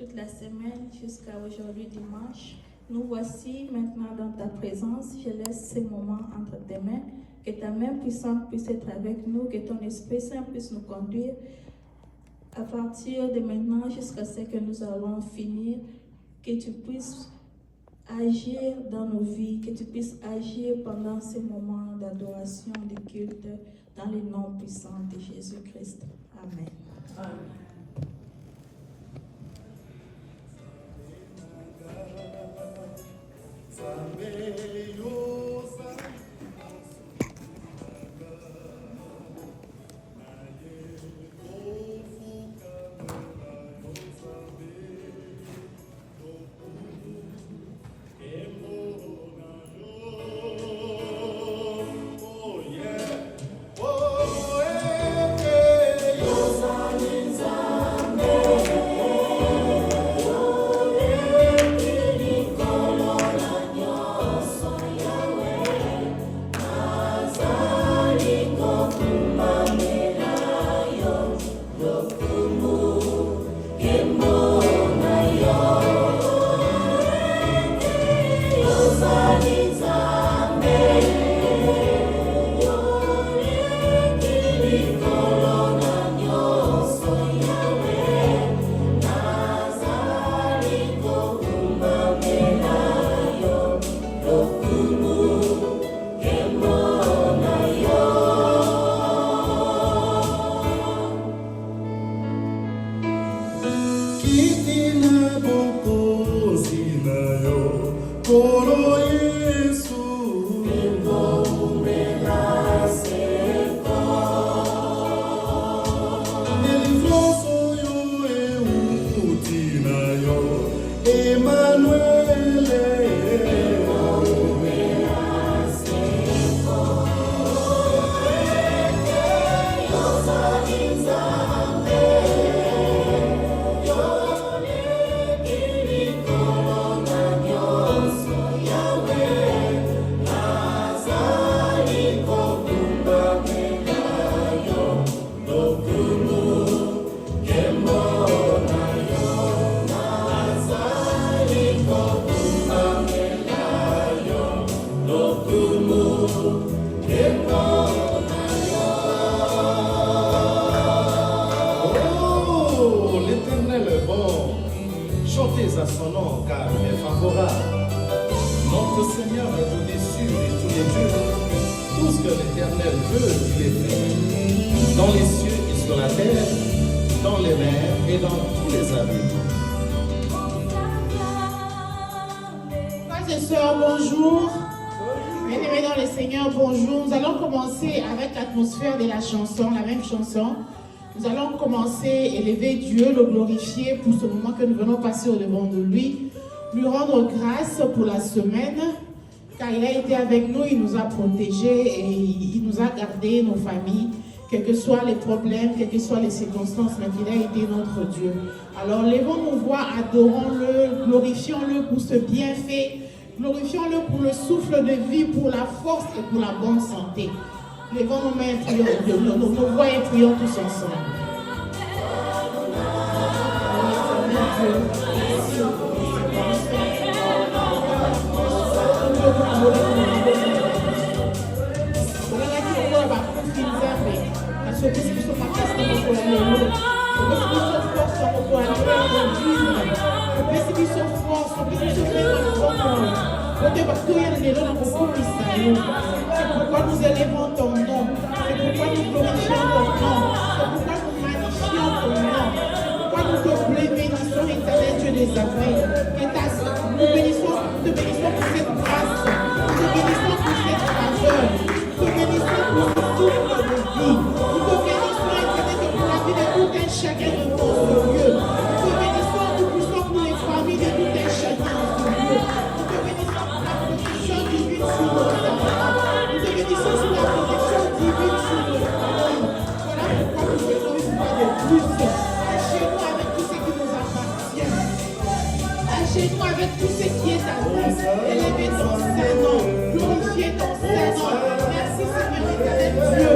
toute la semaine jusqu'à aujourd'hui dimanche. Nous voici maintenant dans ta présence. Je laisse ces moments entre tes mains. Que ta main puissante puisse être avec nous, que ton Esprit Saint puisse nous conduire à partir de maintenant jusqu'à ce que nous allons finir. Que tu puisses agir dans nos vies, que tu puisses agir pendant ces moments d'adoration, de culte, dans le nom puissant de Jésus-Christ. Amen. Amen. Nous allons commencer à élever Dieu, le glorifier pour ce moment que nous venons passer au devant de lui, lui rendre grâce pour la semaine, car il a été avec nous, il nous a protégés et il nous a gardés, nos familles, quels que soient les problèmes, quelles que soient les circonstances, mais il a été notre Dieu. Alors levons nos voix, adorons-le, glorifions-le pour ce bienfait, glorifions-le pour le souffle de vie, pour la force et pour la bonne santé. Levons nos mains, nos voix et prions tous ensemble. C'est pourquoi nous élevons ton nom. C'est pourquoi nous glorifions ton nom. C'est pourquoi nous magnifions ton nom. C'est pourquoi nous te bénissons, éternel Dieu des armées. Nous te bénissons pour cette grâce. Nous te bénissons pour cette faveur. Nous te bénissons pour ce souffle de vie. Nous te bénissons, éternel Dieu, pour la vie de tout un chacun de nos lieux. Nous te bénissons, nous poussons pour les familles de tout un chacun de nos lieux. Nous te bénissons pour la protection divine sur nos enfants. Nous te bénissons sur la protection divine sur nos familles. Voilà pourquoi nous venons une fois de plus. Achetez-nous avec tout ce qui nous appartient. Achetez-nous avec tout ce qui est à nous. Élevez ton Saint-Nom. Glorifiez ton Saint-Nom. Merci Seigneur éternel Dieu.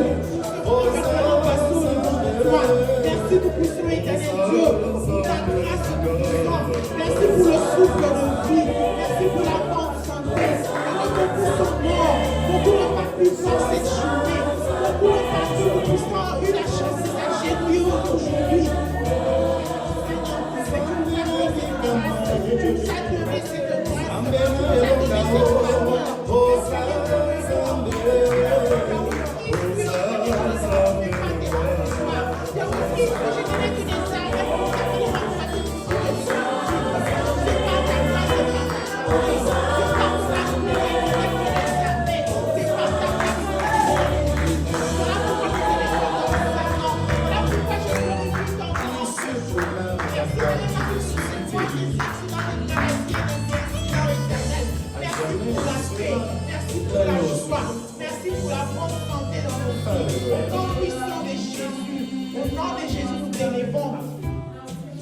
Pour ce que nous allons passer au devant de toi. Merci pour ce éternel Dieu. Pour ta grâce que nous faisons. par cette journée. Beaucoup de partout, nous avons eu la chance d'accueillir aujourd'hui. Ça devait cette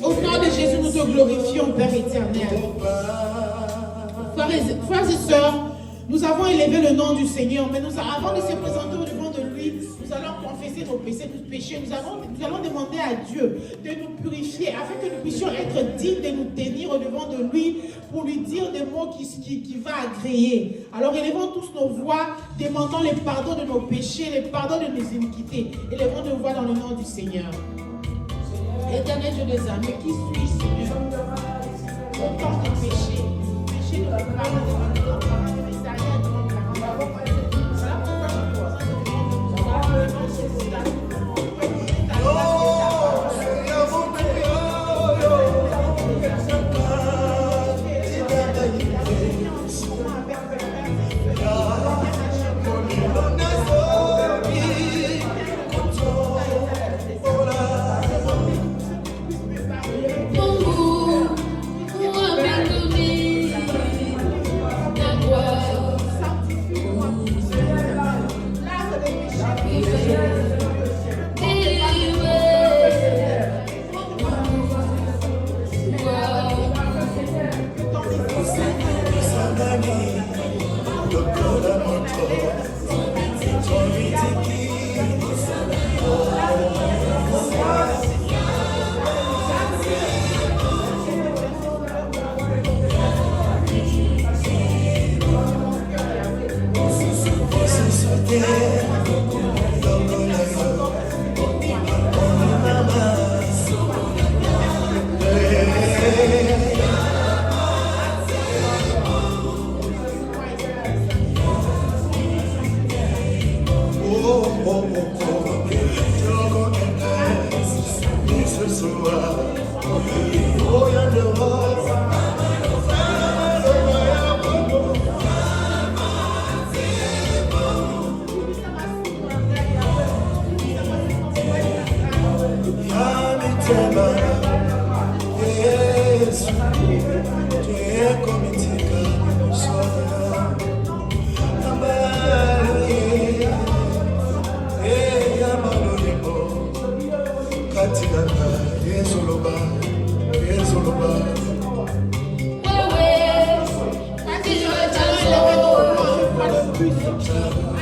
Au nom de Jésus, nous te glorifions, Père éternel. Frères et sœurs, nous avons élevé le nom du Seigneur, mais avant de se présenter au devant de lui, nous allons confesser nos péchés. Nous allons demander à Dieu de nous purifier afin que nous puissions être dignes de nous tenir au devant de lui pour lui dire des mots qui va agréer. Alors élevons tous nos voix, demandons le pardon de nos péchés, le pardon de nos iniquités. Élevons nos voix dans le nom du Seigneur. Éternel Dieu des âmes, qui suis Seigneur? Autant de péchés, péché de nos parents, de nos parents, de mes arrières, de nos parents. Voilà pourquoi je me présente devant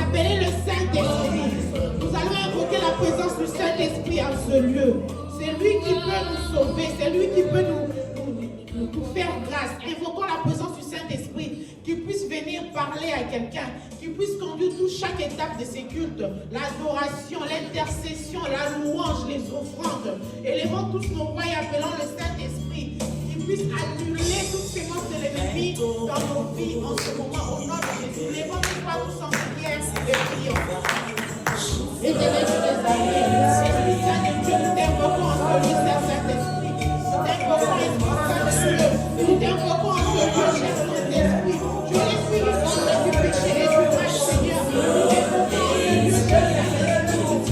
Appelez le Saint-Esprit. Nous allons invoquer la présence du Saint-Esprit en ce lieu. C'est lui qui peut nous sauver, c'est lui qui peut nous faire grâce. Invoquons la présence du Saint-Esprit qui puisse venir parler à quelqu'un, qui puisse conduire chaque étape de ces cultes, l'adoration, l'intercession, la louange, les offrandes. Élevons tous nos voix et appelons le Saint-Esprit qui puisse annuler toutes ces forces de l'ennemi dans nos vies en ce moment au nom de Jésus. Élevons nos voix tous en prière et prions. Éternel Dieu des armées, Esprit Saint de Dieu, nous t'invoquons en ce lieu, Saint-Esprit. Nous t'invoquons, Esprit Saint de Dieu. Nous t'invoquons en ce lieu, cher Saint-Esprit. Je l'esprit du sang du péché et du mal, Seigneur. Nous t'invoquons en ce lieu, cher Saint-Esprit.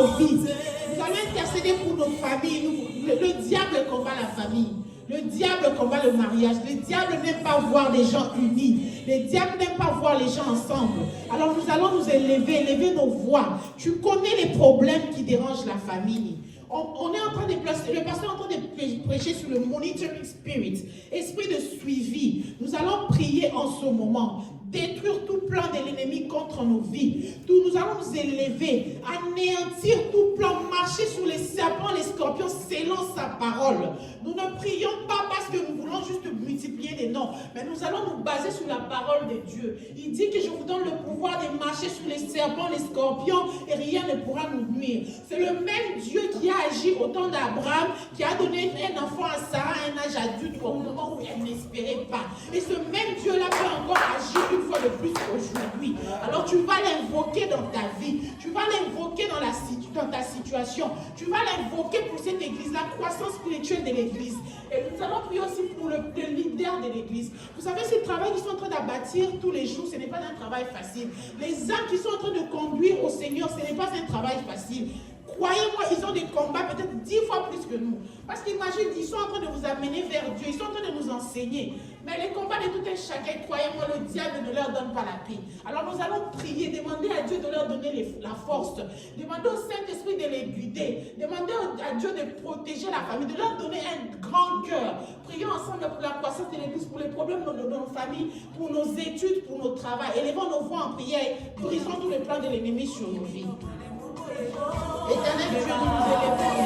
nos vies. Nous allons intercéder pour nos familles. Le diable combat la famille. Le diable combat le mariage. Le diable n'aime pas voir les gens unis. Le diable n'aime pas voir les gens ensemble. Alors nous allons nous élever nos voix. Tu connais les problèmes qui dérangent la famille. On est en train de placer, le pasteur est en train de prêcher sur le monitoring spirit, esprit de suivi. Nous allons prier en ce moment, détruire tout plan de l'ennemi contre nos vies. Nous allons nous élever, anéantir tout plan, marcher sur les serpents, les scorpions, selon sa parole. Nous ne prions pas parce que nous voulons juste multiplier les noms, mais nous allons nous baser sur la parole de Dieu. Il dit que je vous donne le pouvoir de marcher sur les serpents, les scorpions, et rien ne pourra nous nuire. C'est le même Dieu qui a agi au temps d'Abraham, qui a donné un enfant à Sarah à un âge adulte au moment où elle n'espérait pas. Et ce même Dieu-là peut encore agir une fois de plus aujourd'hui. Alors tu vas l'invoquer dans ta vie, tu vas l'invoquer dans ta situation, tu vas l'invoquer pour cette église, la croissance spirituelle de l'église. Et nous allons prier aussi pour le leader de l'église. Vous savez, ce travail qu'ils sont en train d'abattre tous les jours, ce n'est pas un travail facile. Les âmes qui sont en train de conduire au Seigneur, ce n'est pas un travail facile. Croyez-moi, ils ont des combats peut-être 10 fois plus que nous. Parce qu'imagine, ils sont en train de vous amener vers Dieu, ils sont en train de nous enseigner. Mais les combats de tout un chacun, croyez-moi, le diable ne leur donne pas la paix. Alors nous allons prier, demander à Dieu de leur donner la force. Demander au Saint-Esprit de les guider. Demander à Dieu de protéger la famille, de leur donner un grand cœur. Prions ensemble pour la croissance de l'église, pour les problèmes de nos familles, pour nos études, pour nos travaux. Élevons nos voix en prière, brisons tous les plans de l'ennemi sur nos vies. Éternel Dieu, nous nous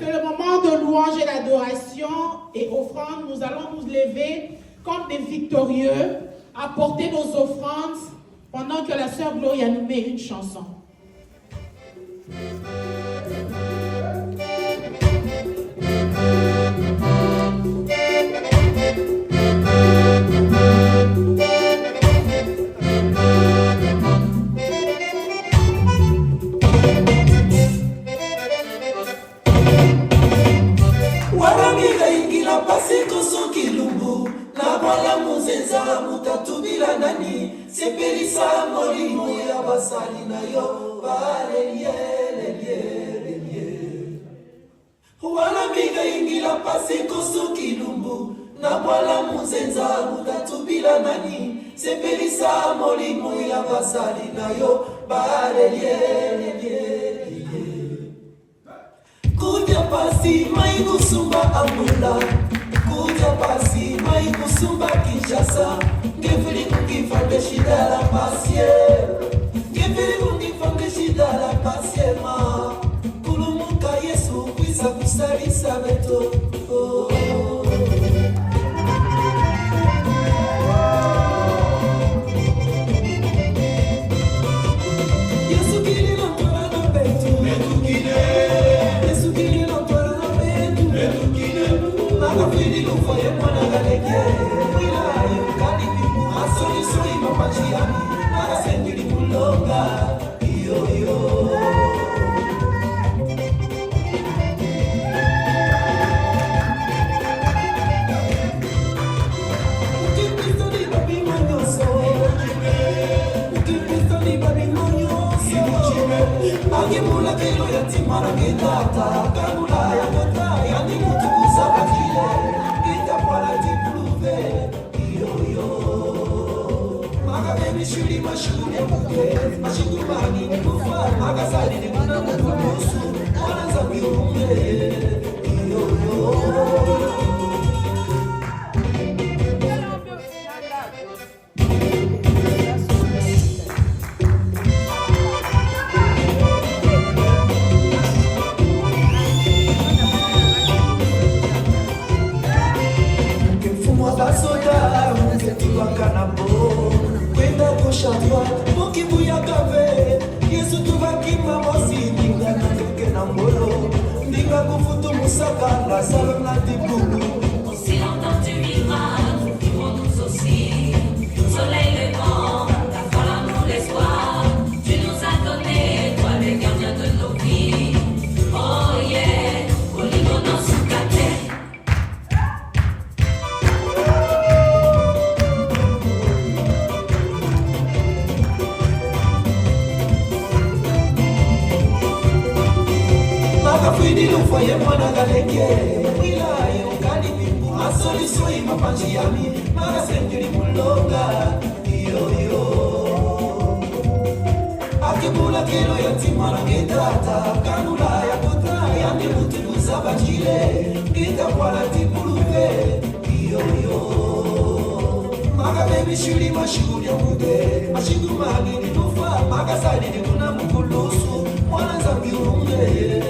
C'est le moment de louange et d'adoration et offrande. Nous allons nous lever comme des victorieux, apporter nos offrandes pendant que la sœur Gloria nous met une chanson. Pasiko soki lumbu na bwala muzenza mutatu bila nani sepelisa molimo ya basali na yo balelielelie wana minga ingila pasi kosoki lumbu na bwala muzenza mutatubila nani sepelisa molimo ya basali na yo balelielelie kuja pasi mai kusumba ambula kuja pasi mai kusumba Kinshasa ngefili kukifande shida la pasie ngefili kukifande shida la pasie ma kulumuka Yesu kwisa kusalisa beto Yesu kililo tora na beto Yesu kililo tora na beto Makafili lufoye mwana galeke Asoli mapachiani Akasendili mulonga Iyo Ukipisto ni babi manyoso Ukipisto ni babi manyoso Akimula kilo ya timara kitata Kangula ya kota Yani kutukuza batile Kita pala tipuluve Iyo Makabemi shuri mashuri ya muke Mashigumani ni kufa Makasali ni muna mkunusu Mwana zambi ume Iyo Kefumwa basoda Mketiwaka na bo Kwenda kushatwa Mukibu ya kave Yesu tuvakima mosi Ndinga na keke na mbolo Ndinga kufutu musaka La salon na dibulu Aussi longtemps tu vivras Nous vivrons nous aussi Soleil levant La foi, l'amour, l'espoir Tu nous as donné Toi le gardien de nos vies Oh yeah Oligo no sukate Makafidi lufoye mwana galeke Mwila yungani bingu Asoli soi mapanji yami Mara sendiri mulonga Iyo Akibula kilo ya timara ngedata Kanula ya kota Yani mutibuza bajile Ngita wala tipuluve Iyo Maka baby shuri mashiguri ya muge Mashigumani ni nufa Maka sani ni kuna mkulusu Mwana zambi unge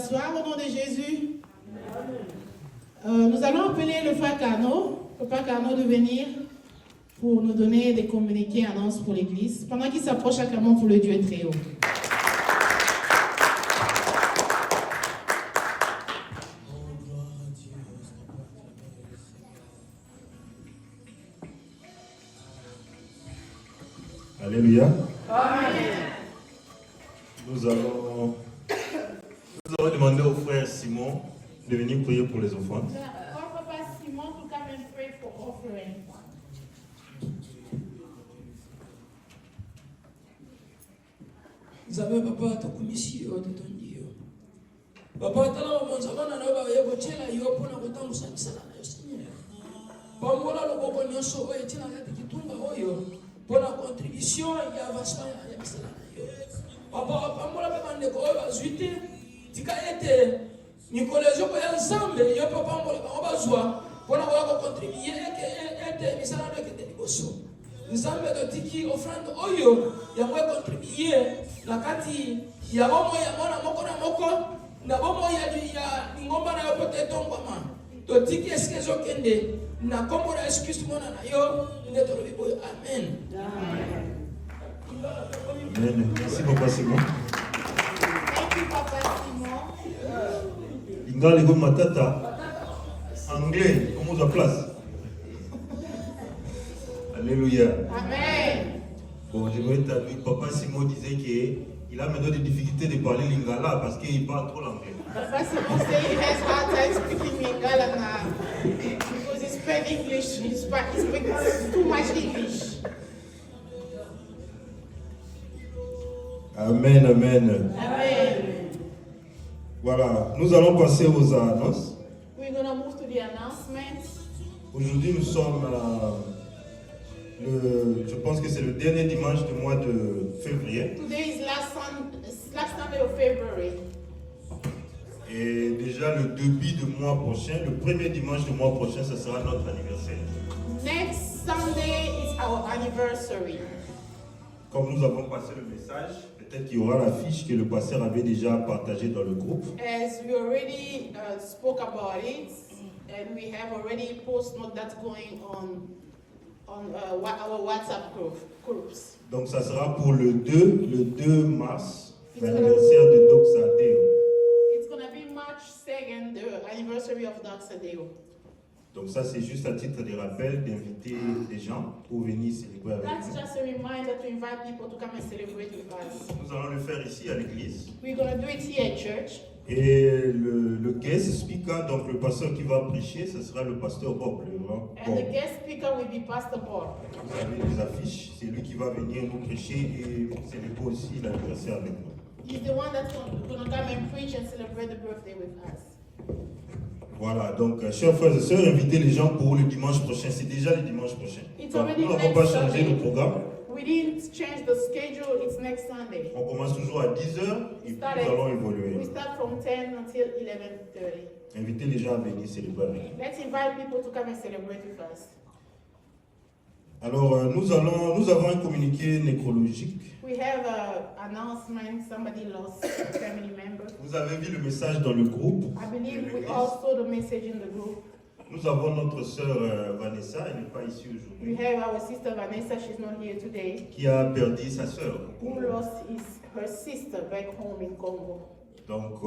s'asseoir au nom de Jésus. Nous allons appeler le frère Carnot, Papa Carnot, de venir pour nous donner des communiqués annonces pour l'église, pendant qu'il s'approche à Clermont pour le Dieu très haut. Alléluia. Amen. Nous allons demander au frère Simon de venir prier pour les offrandes. Papa Simon to come and pray for offering. Nzambe papa tokumisi yo totondi yo papa tala bamonzamana na yo bayekotyela yo mpona kotambusa misala na yo seigneur pambola loboko nyonso oyo etyela kati kitunga oyo mpona contribution ya avancement ya misala na yo papa pambola mpe bandeko oyo bazwi te tika ete mikolo ezoko ya nzambe yo mpe pambola bango bazwa mpona koya kocontribue ete misala na yo ekende liboso nzambe totiki offrande oyo yango econtribue na kati ya bomoi ya mwana moko na moko na bomoi ya lingomba na yo mpo te etongwama totiki esika ezokende na kombo na yesu kristu mwana na yo nde tolobi boyo amen. Amen. Merci Papa Simon. Thank you, Papa Simon. Lingala ego matata. Anglais, comment on place? Alléluia. Amen. Bon, j'aimerais t'avouer, Papa Simon disait qu'il a maintenant des difficultés de parler lingala parce qu'il parle trop l'anglais. Papa Simon said he has hard time speaking Lingala now because he speaks English. He speaks too much English. Amen, amen. Amen. Voilà, nous allons passer aux annonces. We're going to move to the announcements. Aujourd'hui, nous sommes je pense que c'est le dernier dimanche du mois de février. Today is last Sunday of February. Et déjà le début du mois prochain, le premier dimanche du mois prochain, ce sera notre anniversaire. Next Sunday is our anniversary. Comme nous avons passé le message, peut-être qu'il y aura la fiche que le pasteur avait déjà partagée dans le groupe. As we already spoke about it, and we have already post note that's going on our WhatsApp groups. Donc ça sera pour le 2 mars, l'anniversaire de Doxadeo. It's going to be March 2nd, the anniversary of Doxadeo. Donc ça c'est juste à titre de rappel d'inviter les gens pour venir célébrer avec That's nous. just a reminder to invite people to come and celebrate with us. Nous allons le faire ici à l'église. We're going to do it here at church. Et le guest speaker, donc le pasteur qui va prêcher, ce sera le pasteur Bob. And the guest speaker will be Pastor Bob. Vous avez les affiches, c'est lui qui va venir nous prêcher et célébrer aussi l'anniversaire avec nous. He's the one that's going to come and preach and celebrate the birthday with us. Voilà, donc chers frères et sœurs, invitez les gens pour le dimanche prochain. C'est déjà le dimanche prochain. Donc, nous n'avons pas changé le programme. We didn't change the schedule, it's next Sunday. On commence toujours à 10h et puis nous allons évoluer. We start from 10 until 11:30. Invitez les gens à venir célébrer avec nous. Let's invite people to come and celebrate with us. Alors, nous avons un communiqué nécrologique. We have an announcement, somebody lost a family member. Vous avez vu le message dans le groupe. I believe we all saw the message in the group. Nous avons notre sœur Vanessa, elle n'est pas ici We aujourd'hui, have our sister Vanessa, she's not here today, qui a perdu sa sœur. who lost her sister back home in Congo. Donc,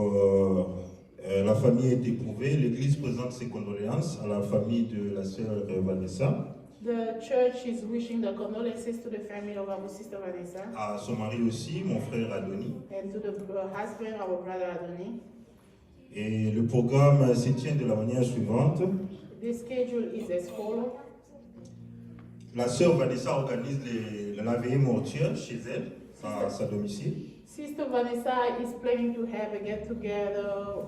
la famille est éprouvée. L'Église présente ses condoléances à la famille de la sœur Vanessa, The church is wishing the condolences to the family of our sister Vanessa à son mari aussi, mon frère Adoni. and to the husband, our brother Adoni. Et le programme se tient de la manière suivante. The schedule is as follows. La sœur Vanessa organise la veillée mortuaire chez elle, à sa domicile. Sister Vanessa is planning to have a get-together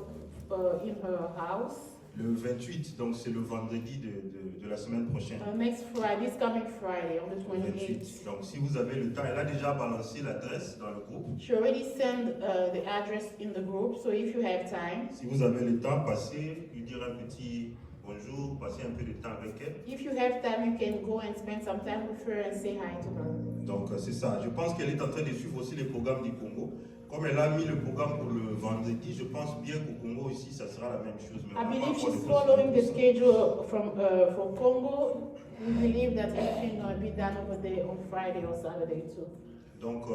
in her house Le 28, donc c'est le vendredi de la semaine prochaine. next Friday, this coming Friday on the Le 28th. 28. Donc si vous avez le temps, elle a déjà balancé l'adresse dans le groupe. She already sent the address in the group, so if you have time, Si vous avez le temps, passez, lui dire un petit bonjour, passez un peu de temps avec elle. if you have time, you can go and spend some time with her and say hi to her. Donc c'est ça. Je pense qu'elle est en train de suivre aussi les programmes du Congo. comme elle a mis le programme pour le vendredi, je pense bien qu'au Congo aussi, ça sera la même chose. Mais I on va believe pas she's avoir following the de schedule for Congo. We believe that everything going to be done over there on Friday or Saturday too. Donc,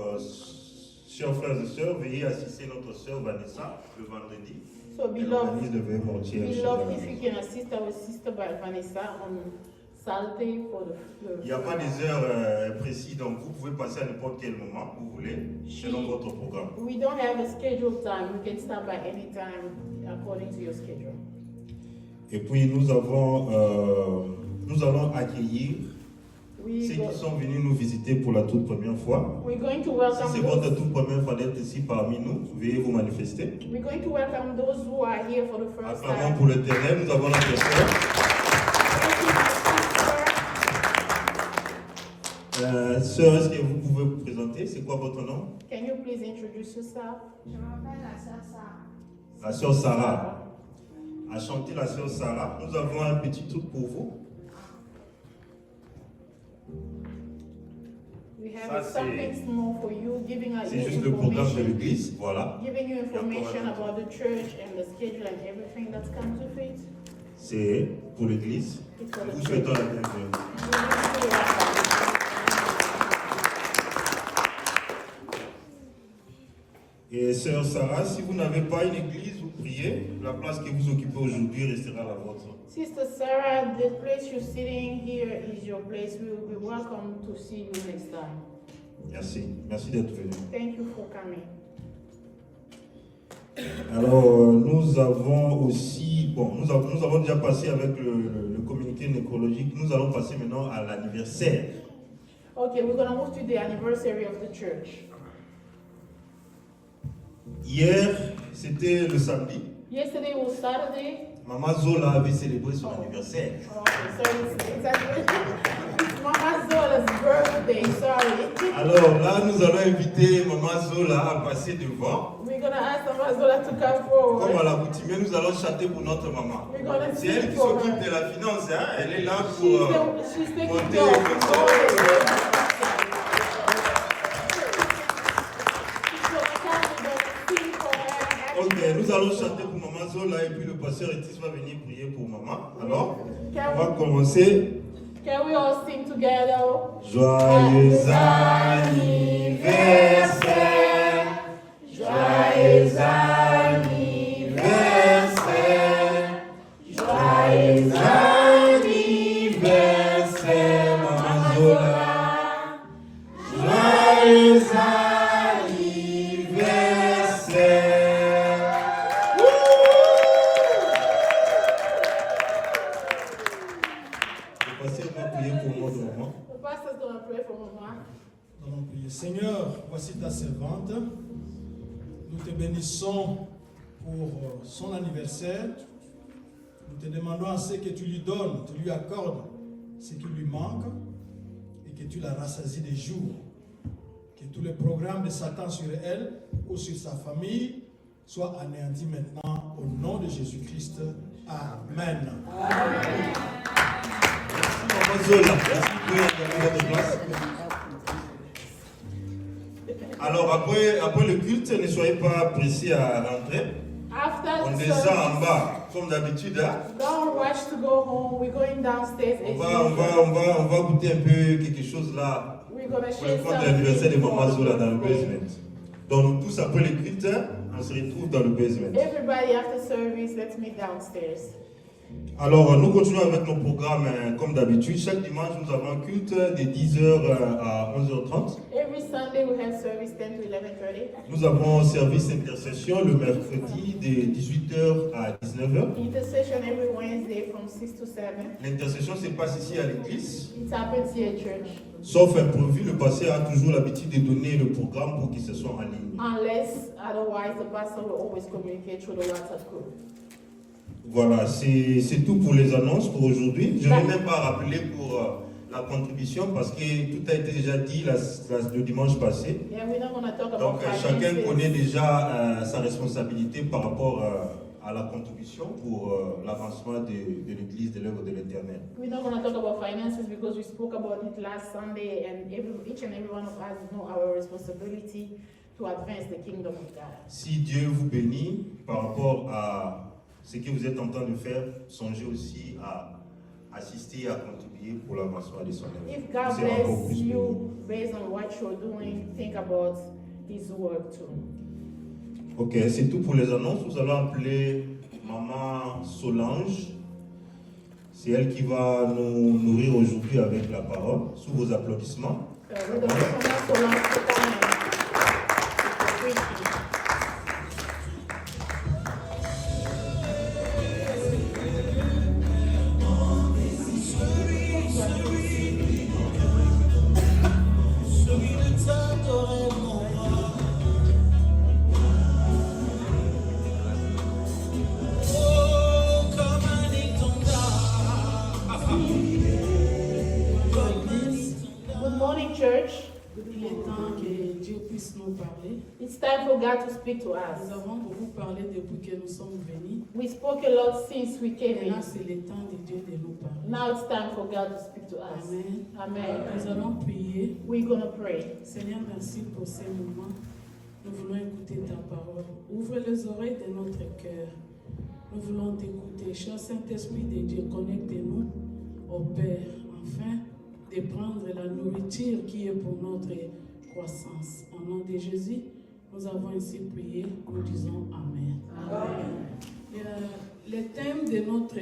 chers frères et sœurs, veuillez assister notre sœur Vanessa le vendredi. So Elle organise le beloved, événement entier chez beloved, elle. if you can assist our sister Vanessa on Saturday for the Il n'y a pas des heures précises, donc vous pouvez passer à n'importe quel moment vous voulez, selon votre programme. We don't have a scheduled time. You can start by any time according to your schedule. Et puis nous allons accueillir ceux qui sont venus nous visiter pour la toute première fois. We're going to Si welcome c'est votre toute première fois d'être ici parmi nous, veuillez vous manifester. We're going to welcome those who are here for the first Acclamons time. pour l'Éternel, nous avons notre sœur. Thank you, my sister. Sœur, est-ce que vous pouvez vous présenter? C'est quoi votre nom? Can you please introduce yourself? Je m'appelle la sœur Sarah. La sœur Sarah. A chanté la sœur Sarah. Nous avons un petit truc pour vous. We Ça, have c'est- something small for you, giving us C'est juste le programme de information, l'église. Voilà. giving you information Il y a encore un about the church and the schedule and everything that comes with it. C'est pour l'église. It's for Nous the vous church. souhaitons la bienvenue. Et sœur Sarah, si vous n'avez pas une église où prier, la place que vous occupez aujourd'hui restera la vôtre. Sister Sarah, the place you're sitting here is your place. We will be welcome to see you next time. Merci. Merci d'être venu. Thank you for coming. Alors, nous avons aussi, nous avons déjà passé avec le communiqué nécrologique. Nous allons passer maintenant à l'anniversaire. Okay, we're going to move to the anniversary of the church. Hier, c'était le samedi. Yesterday was Saturday. Maman Zola avait célébré son anniversaire. Okay, so it's Mama Zola's birthday, sorry. Alors là, nous allons inviter Maman Zola à passer devant. We're going to ask Mama Zola to come Comme forward. à l'accoutumée, nous allons chanter pour notre maman. We're going to C'est elle sing qui for s'occupe her. de la finance, hein? Elle est là She's, pour... she's taking monter care of le all son. the Ok, nous allons chanter pour Maman Zola et puis le pasteur Etis va venir prier pour maman. Alors, on va commencer. Can we all sing together? Joyeux anniversaire, joyeux anniversaire, joyeux anniversaire, Maman Zola, joyeux anniversaire. Le pasteur va prier pour notre maman. The pastor's going to pray for Mama. Nous allons prier. Seigneur, voici ta servante. Nous te bénissons pour son anniversaire. Nous te demandons à ce que tu lui donnes, tu lui accordes ce qui lui manque et que tu la rassasies des jours. Que tous les programmes de Satan sur elle ou sur sa famille soient anéantis maintenant au nom de Jésus-Christ. Amen. Maman Zola, est-ce que vous pouvez regarder votre place? Alors après le culte, ne soyez pas pressés à rentrer. After On the descend en service, bas, comme d'habitude. Hein? don't rush to go home. We're going downstairs. On as va usual. goûter un peu quelque chose là We're going to pour le share compte de l'anniversaire de something. Maman Zola dans le basement. Donc nous tous après le culte, on se retrouve dans le basement. Everybody after service, let's meet downstairs. Alors nous continuons avec nos programmes comme d'habitude. Chaque dimanche nous avons un culte de 10h à 11h30. Every Sunday we have service 10 to 11:30. Nous avons service intercession le mercredi de 18h à 19h. Intercession every Wednesday from 6 to 7. L'intercession se passe ici à l'église. It happens here at church. Sauf imprévu, le pasteur a toujours l'habitude de donner le programme pour qu'il se soit en ligne. Unless otherwise, the pastor will always communicate through the WhatsApp group. Voilà, c'est tout pour les annonces pour aujourd'hui. Je ne vais même pas rappeler pour la contribution parce que tout a été déjà dit le dimanche passé. Yeah, we're not going to talk about Donc chacun finances. connaît déjà sa responsabilité par rapport à la contribution pour l'avancement de l'église de l'œuvre de l'Éternel. We're not going to talk about finances because we spoke about it last Sunday, and each and every one of us know our responsibility to advance the kingdom of God. Si Dieu vous bénit par rapport à ce que vous êtes en train de faire, songez aussi à assister et à contribuer pour l'avancement de son œuvre. If God Vous serez encore bless plus bénis. you based on what you're doing, think about His work too. Ok, c'est tout pour les annonces. Nous allons appeler Maman Solange. C'est elle qui va nous nourrir aujourd'hui avec la parole, sous vos applaudissements. We're going to come so long to come and preach. Good morning, church. Il est temps que Dieu puisse nous parler. It's time for God to speak to Nous us. avons beaucoup parlé depuis que nous sommes venus. We spoke a lot since we came Et là, in. c'est le temps de Dieu de nous parler. Now it's time for God to speak to us. Amen. Amen. Nous allons prier. We're going to pray. Seigneur, merci pour ces moments. Nous voulons écouter ta parole. Ouvre les oreilles de notre cœur. Nous voulons t'écouter. Cher Saint-Esprit de Dieu, connectez-nous au Père, afin de prendre la nourriture qui est pour notre croissance. Au nom de Jésus, nous avons ainsi prié. Nous disons Amen. Le thème de notre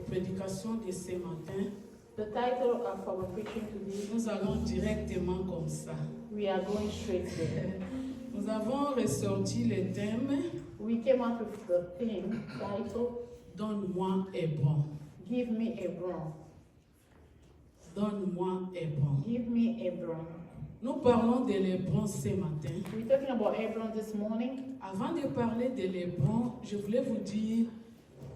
prédication de ce matin, The title of our preaching today, nous allons directement comme ça. we are going straight there. Nous avons ressorti le thème We came up with the theme title, Donne-moi Hébron. Give Me Hebron. Donne-moi Hébron. Give me Hebron. Nous parlons de l'Hébron ce matin. We're talking about Hebron this morning. Avant de parler de l'Hébron, je voulais vous dire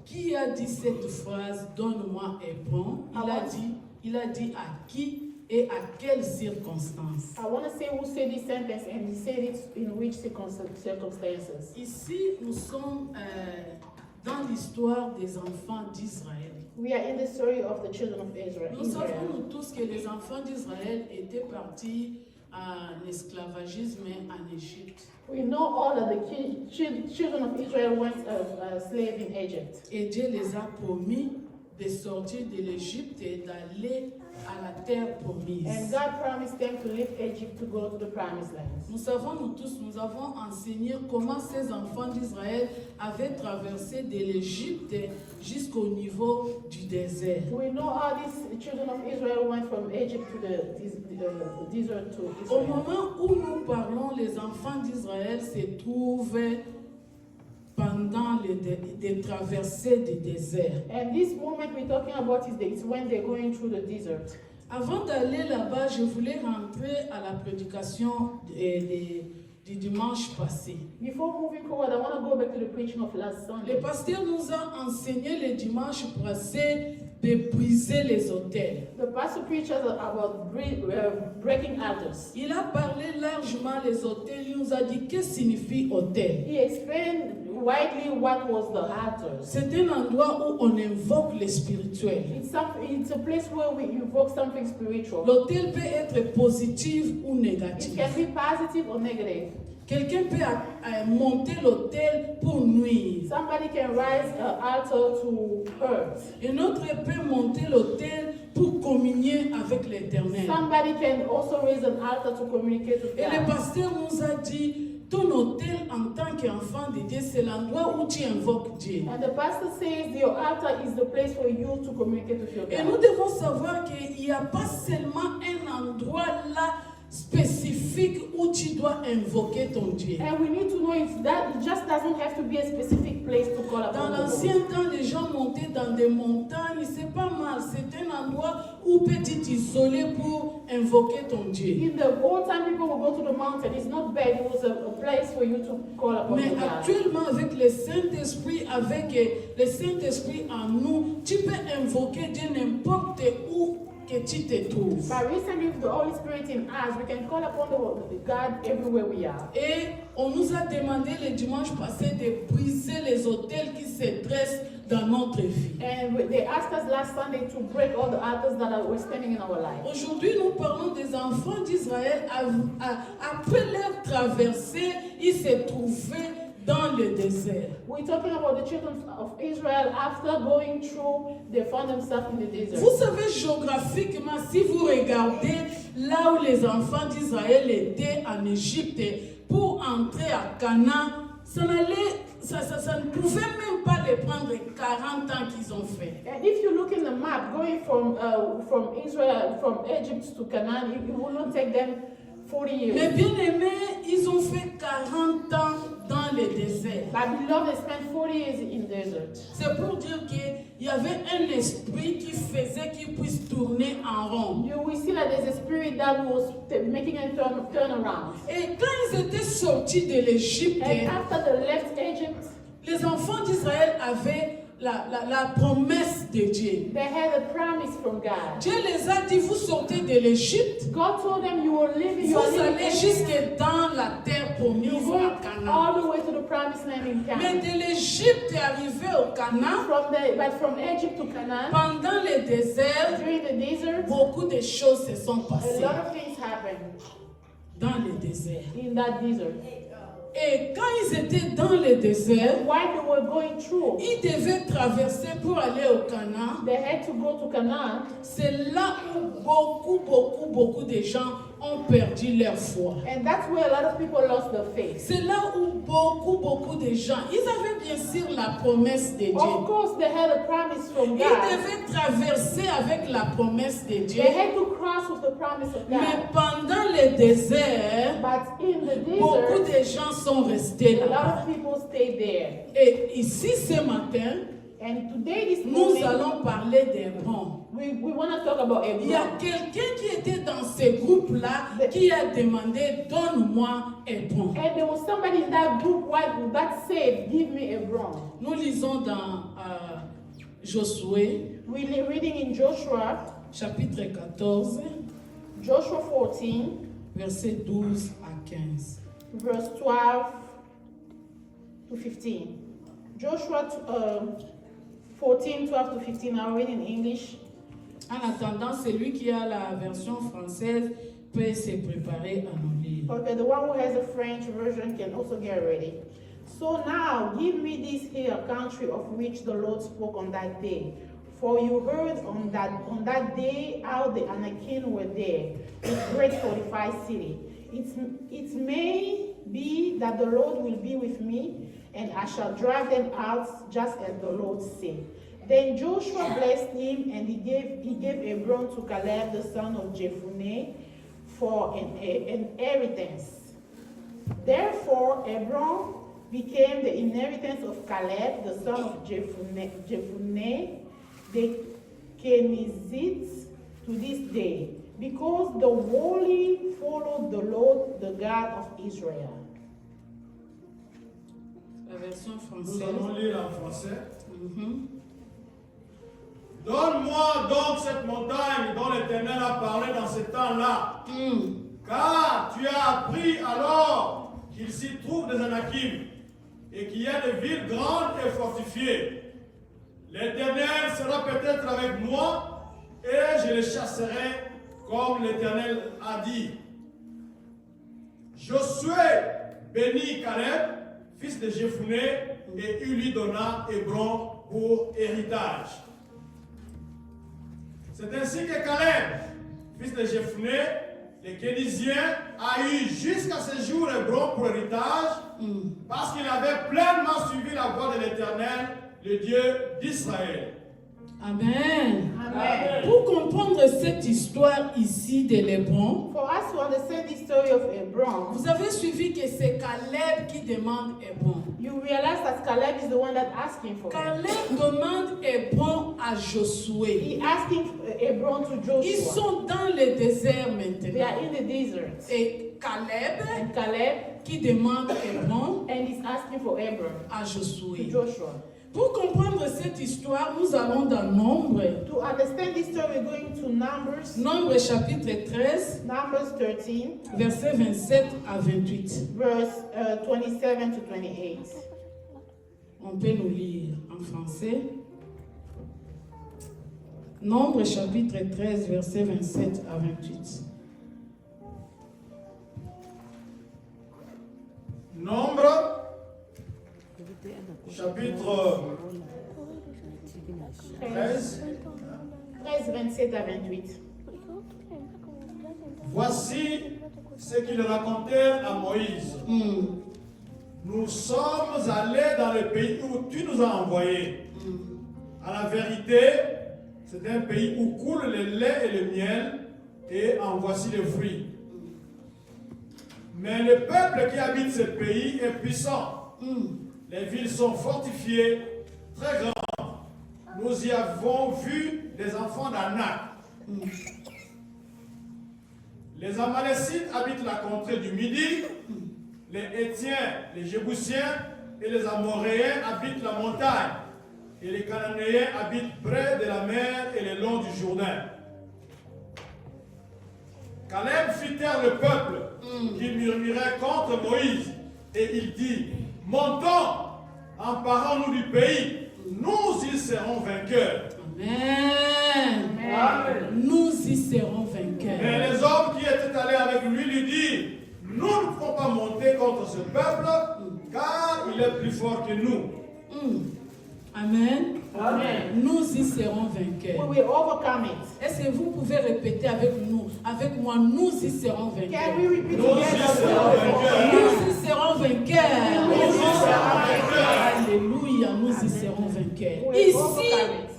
qui a dit cette phrase Donne-moi Hébron. Il a dit à qui et à quelles circonstances. I want to say who said this sentence and he said it in which circumstances. Ici, nous sommes dans l'histoire des enfants d'Israël. We are in the story of the children of Israel. Nous savons nous tous que les enfants d'Israël étaient partis en esclavagisme en Égypte. We know all that the children of Israel went slave in Egypt. Et Dieu les a promis de sortir de l'Égypte et d'aller à la terre promise. And God promised them to leave Egypt to go to the promised land. Nous savons nous tous, nous avons enseigné comment ces enfants d'Israël avaient traversé de l'Égypte jusqu'au niveau du désert. We know how these children of Israel went from Egypt to the desert to Au Israel. moment où nous parlons, les enfants d'Israël se trouvent pendant les traversées du désert. And this moment we're talking about is when they're going through the desert. Avant d'aller là-bas, je voulais rentrer à la prédication du dimanche passé. Before moving forward, I want to go back to the preaching of last Le Sunday. pasteur nous a enseigné le dimanche passé de briser les autels. The pastor preached us about breaking altars. Il a parlé largement des autels. Il nous a dit qu'est-ce que signifie autel. He explained widely what was the altars. C'est un endroit où on invoque le spirituel. It's a place where we invoke something spiritual. L'autel peut être positif ou It négatif. can be positive or negative. Quelqu'un peut monter l'autel pour nuire. Somebody can rise an altar to hurt. Un autre peut monter l'autel pour communier avec l'Éternel. Somebody can also raise an altar to communicate with Et le God. pasteur nous a dit, ton autel en tant qu'enfant de Dieu, c'est l'endroit où tu invoques Dieu. And the pastor says your altar is the place for you to communicate with your Et nous God. devons savoir qu'il n'y a pas seulement un endroit là spécifique où tu dois invoquer ton Dieu. And we need to know it just doesn't have to be a specific place to call Dans upon the l'ancien Lord. temps, les gens montaient dans des montagnes, c'est pas mal. C'est un endroit où peut-tu t'isoler pour invoquer ton Dieu. In the old time, people would go to the mountain. It's not bad. It was a place for you to call upon Mais your God. actuellement, avec le Saint-Esprit, avec le Saint-Esprit en nous, tu peux invoquer Dieu n'importe où que tu te trouves. By receiving the Holy Spirit in us, we can call upon the God everywhere we are. Et on nous a demandé le dimanche passé de briser les autels qui se dressent dans notre vie. And they asked us last Sunday to break all the altars that were standing in our life. Aujourd'hui, nous parlons des enfants d'Israël. Après leur traversée, ils se trouvaient dans le désert. We're talking about the children of Israel after going through, they found themselves in the desert. Vous savez, géographiquement, si vous regardez là où les enfants d'Israël étaient en Égypte pour entrer à Canaan, ça ne pouvait même pas les prendre 40 ans qu'ils ont fait. And if you look in the map, going from Israel, from Egypt to Canaan, it will not take them 40 years. Mais bien aimés, ils ont fait 40 ans dans le désert. But beloved, they spent 40 years in desert. C'est pour dire qu'il y avait un esprit qui faisait qu'ils puissent tourner en rond. You will see that there's a spirit that was making a turn around. Et quand ils étaient sortis de l'Égypte, And after they left Egypt, les enfants d'Israël avaient la promesse de Dieu. they had a promise from God. Dieu les a dit, vous sortez de l'Égypte, God told them, you are living, you vous are living allez jusque dans la terre promise you go à Canaan. all the way to the promised land in Mais Canaan. de l'Égypte arrivé au Canaan, But from Egypt to Canaan, pendant le désert, during the desert, beaucoup de choses se sont a passées lot of things happened dans le désert. in that desert. Et quand ils étaient dans le désert, While they were going through, ils devaient traverser pour aller au Canaan. they had to go to Canaan. C'est là où beaucoup de gens ont perdu leur foi. And that's where a lot of people lost their faith. C'est là où beaucoup de gens, ils avaient bien sûr la promesse de Dieu. Of course, they had a promise from Ils God. devaient traverser avec la promesse de Dieu. They had to cross with the promise of Mais God. pendant le désert, But in the beaucoup desert, de gens sont restés a lot là-bas. of people stayed there. Et ici, ce matin, And today, this nous morning, allons parler d'Hébron. we want to talk about Il y a Hebron. quelqu'un qui était dans ce groupe-là qui a demandé, donne-moi Hébron. And there was somebody in that group that said, give me Hebron. Nous lisons dans Josué, We're reading in Joshua, chapitre 14, Joshua 14, versets 12 à 15. verse 12 to 15. Joshua 14, 12 to 15. I'll read in English. En attendant, celui qui a la version française peut se préparer à nous lire. Okay, the one who has a French version can also get ready. So now, give me this here country of which the Lord spoke on that day. For you heard on that day how the Anakim were there, this great fortified city. It may be that the Lord will be with me, and I shall drive them out just as the Lord said. Then Joshua blessed him, and he gave Hebron to Caleb the son of Jephunneh for an inheritance. Therefore, Hebron became the inheritance of Caleb the son of Jephunneh, the Kenizites, to this day, because the wholly followed the Lord, the God of Israel. La version Nous française. allons lire en français. Mhm. Donne-moi donc cette montagne dont l'Éternel a parlé dans ce temps-là. Car tu as appris alors qu'il s'y trouve des Anakim et qu'il y a des villes grandes et fortifiées. L'Éternel sera peut-être avec moi et je les chasserai comme l'Éternel a dit. Josué bénit Caleb, fils de Jephunneh, et il lui donna Hébron pour héritage. C'est ainsi que Caleb, fils de Jephunneh, le Kénizien, a eu jusqu'à ce jour Hébron pour héritage, parce qu'il avait pleinement suivi la voie de l'Éternel, le Dieu d'Israël. Amen. Amen. Pour comprendre cette histoire ici de l'Hébron, For us to understand the story of Hebron, vous avez suivi que c'est Caleb qui demande Hébron. you realize that Caleb is the one that asking for it. Caleb demande Hébron à Josué. He asking Hebron to Ils Joshua. sont dans le désert They maintenant. are in the desert. Et Caleb And Caleb, qui demande Hébron and he's asking for Hebron à to Josué. Joshua. Pour comprendre cette histoire, nous allons dans Nombre. To understand this story, we're going to Numbers, Nombre chapitre 13, Numbers 13, versets 27 à 28. verse 27 to 28. On peut nous lire en français. Nombre chapitre 13, versets 27 à 28. Nombre, chapitre 13. 13, 27 à 28. Voici ce qu'ils racontèrent à Moïse. Nous sommes allés dans le pays où tu nous as envoyés. À la vérité, c'est un pays où coule le lait et le miel, et en voici les fruits. Mais le peuple qui habite ce pays est puissant. Les villes sont fortifiées, très grandes. Nous y avons vu des enfants d'Anak. Les Amalécites habitent la contrée du Midi. Les Hétiens, les Jébusiens et les Amoréens habitent la montagne. Et les Cananéens habitent près de la mer et le long du Jourdain. Caleb fit taire le peuple qui murmurait contre Moïse. Et il dit, montons, emparons-nous du pays, nous y serons vainqueurs. Amen. Amen. Nous y serons vainqueurs. Mais les hommes qui étaient allés avec lui lui dirent, nous ne pouvons pas monter contre ce peuple, car il est plus fort que nous. Amen. Amen. Nous y serons vainqueurs. We will overcome it. Est-ce que vous pouvez répéter avec moi, nous y serons vainqueurs. Can we repeat Nous y serons vainqueurs. Nous y serons vainqueurs. Nous y serons vainqueurs. Alléluia, nous y serons vainqueurs. We will Ici, overcome it.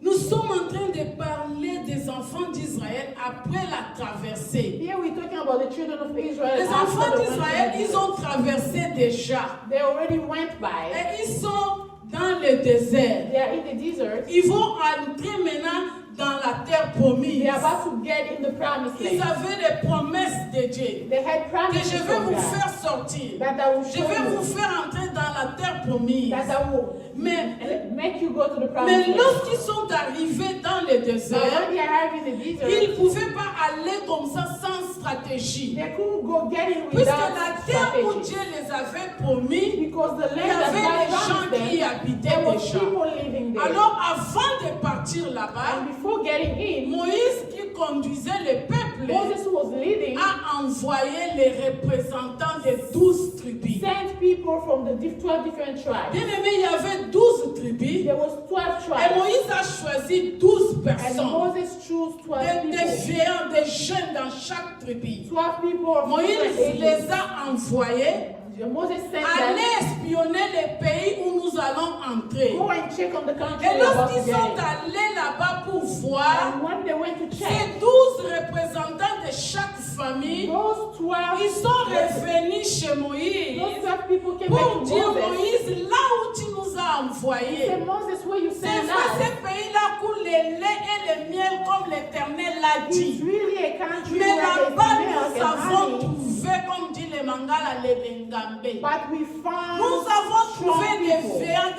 nous sommes en train de parler des enfants d'Israël après la traversée. Here we're talking about the children of Israel. Les after enfants the d'Israël, wilderness. ils ont traversé déjà. They already went by. Et ils sont dans le désert. They are in the desert. Ils vont entrer maintenant dans la terre promise. They are about to get in the promised Ils land. avaient les promesses de Dieu. They had Que promises je vais from vous God faire sortir. that I will Je show vais vous you, faire entrer dans la terre promise. that I will Mais, make you go to the mais promised land. lorsqu'ils sont arrivés dans le But désert, when they arrived in the desert, ils ne pouvaient pas aller comme ça sans stratégie. they couldn't go get in Puisque without la terre où strategy. Dieu les avait promis, Because the il y land that avait God des gens promised qui y them, habitaient there were déjà. people living there. Alors avant de partir là-bas, And before getting in, Moïse qui conduisait le peuple Moses was leading, a envoyé les représentants des 12 tribus. sent people from the 12 different tribes. Bien aimé, il y avait 12 tribus There was 12 et tribes. Moïse a choisi 12 And personnes, Moses chose 12 des people. vieillards, des jeunes dans chaque tribu. 12 people of Moïse different les ages. a envoyés Moses sent aller them, espionner les pays où nous allons entrer. go and check on the country Et we're about to lorsqu'ils get sont in. allés là-bas pour voir, And when they went to check, ces 12 représentants de chaque famille, those 12 ils sont revenus chez those Moïse 12 people came back pour to dire, Moses. Moïse, là où tu nous as He envoyés, said, Moses, where you c'est sent vrai, us? ce pays-là coule le lait et le miel comme l'Éternel l'a It's dit. really a country Mais where there's là-bas, milk nous and avons honey. trouvé, comme dit les Mangala, les Bengambe. But we found Nous avons trouvé strong des people. veillants,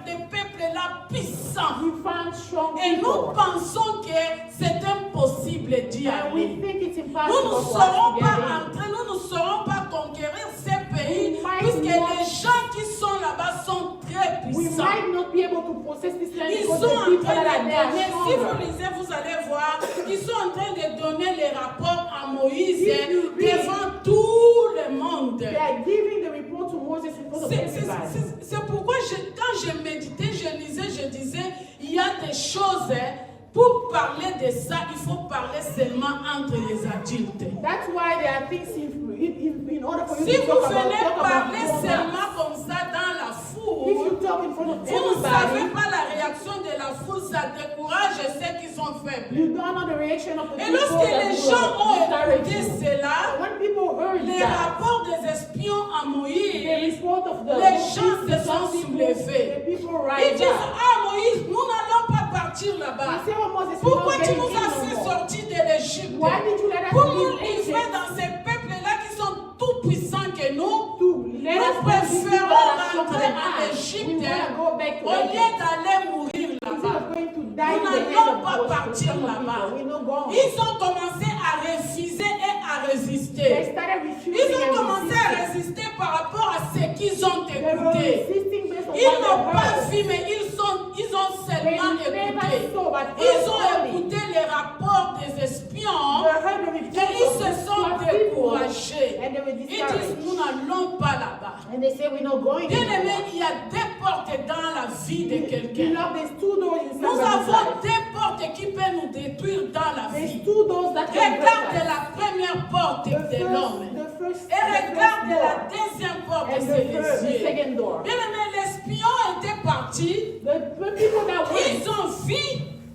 des peuples là puissants. We found strong Et nous people. pensons que c'est impossible d'y And we aller. think it's Nous impossible ne for us saurons to pas get in. entrer, nous ne saurons pas conquérir ces pays, We might puisque not- les gens qui sont là-bas sont très We puissants. might not be able to possess this land Ils because sont the en people train that de are there donner, are si vous stronger. lisez, vous allez voir, ils sont en train de donner les rapports à Moïse If you read- devant tout le monde. They are giving the report to Moses in front of everybody. C'est pourquoi quand je méditais, je lisais, je disais, il y a des choses, pour parler de ça, il faut parler seulement entre les adultes. That's why there are things in order for you Si to vous talk about, venez talk about parler grown-ups. seulement comme ça dans la If foule, you talk in front of vous ne savez everybody, pas la réaction de la foule, ça décourage ceux qui sont faibles. you don't know the reaction of the Et people lorsque that les will gens ont discourage écouté you. cela, When people heard les that, rapports des espions à the Moïse, report of the les gens se some sont people, soulevés. the people Ils rise disent, up. ah Moïse, nous n'allons pas partir là-bas. They say, oh Moses, we're Pourquoi not tu getting nous as in fait no more. sortir de l'Égypte? Why did you let us Pour nous leave livrer Egypt dans ces peuples-là qui sont tout puissants que nous? to let us Nous go to people préférons that are stronger rentrer than en us? We Égypte want to go back to au lieu n'allons of pas those partir some là-bas. people, we no go. Ils ont commencé à refuser et à They résister. started refusing Ils ont and commencé à resisting. résister par rapport à ce qu'ils ont They were écouté. resisting based on Ils what n'ont they pas heard. vu, mais ils ont They seulement never écouté. saw, but Ils ont heard only. écouté les rapports des espions They heard the et reports ils of se the sont people, découragés. and they were Ils disent, discouraged. nous n'allons pas là-bas. And they say, we're not going Bien anymore. aimé, il y a des portes dans la vie de quelqu'un. Beloved, there's two doors in Nous somebody's avons life. des portes qui peuvent nous détruire dans la There's vie. two doors that can break Regarde us. la première porte de l'homme. Et the regarde first la door deuxième porte, and c'est the les yeux. second door. Bien aimé, l'espion était parti. The people that went, Ils ont vu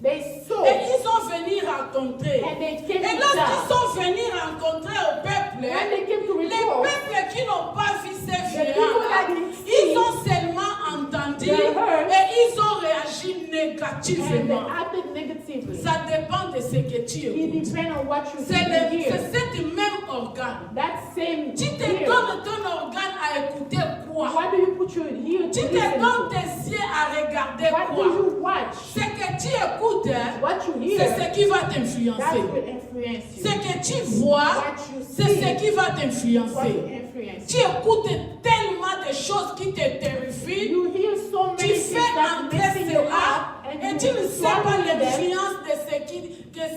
they saw et ils sont venus rencontrer. and they came Et to lorsqu'ils die. sont venus rencontrer au peuple, When they came to les report, peuples qui n'ont pas vu ces the people géants, that didn't see, ils ont seulement entendu they heard, et ils ont réagi and they négativement. acted negatively. Ça dépend de ce que tu It écoutes. depends on what you C'est hear. cet même organe. That same Tu te ear. donnes ton organe à écouter quoi? What do you put your ear Tu to te listen donnes to? tes yeux à regarder What do quoi? you watch? Ce que tu écoutes, hein, What you c'est hear, ce qui va that t'influencer. will influence you. Ce que tu vois, What you c'est see, ce qui va what t'influencer. will influence Tu you. écoutes tellement de choses qui te terrifient. You hear so Tu many fais things that entrer messing you cela up, and et you tu ne sais pas swallow them, l'influence de ce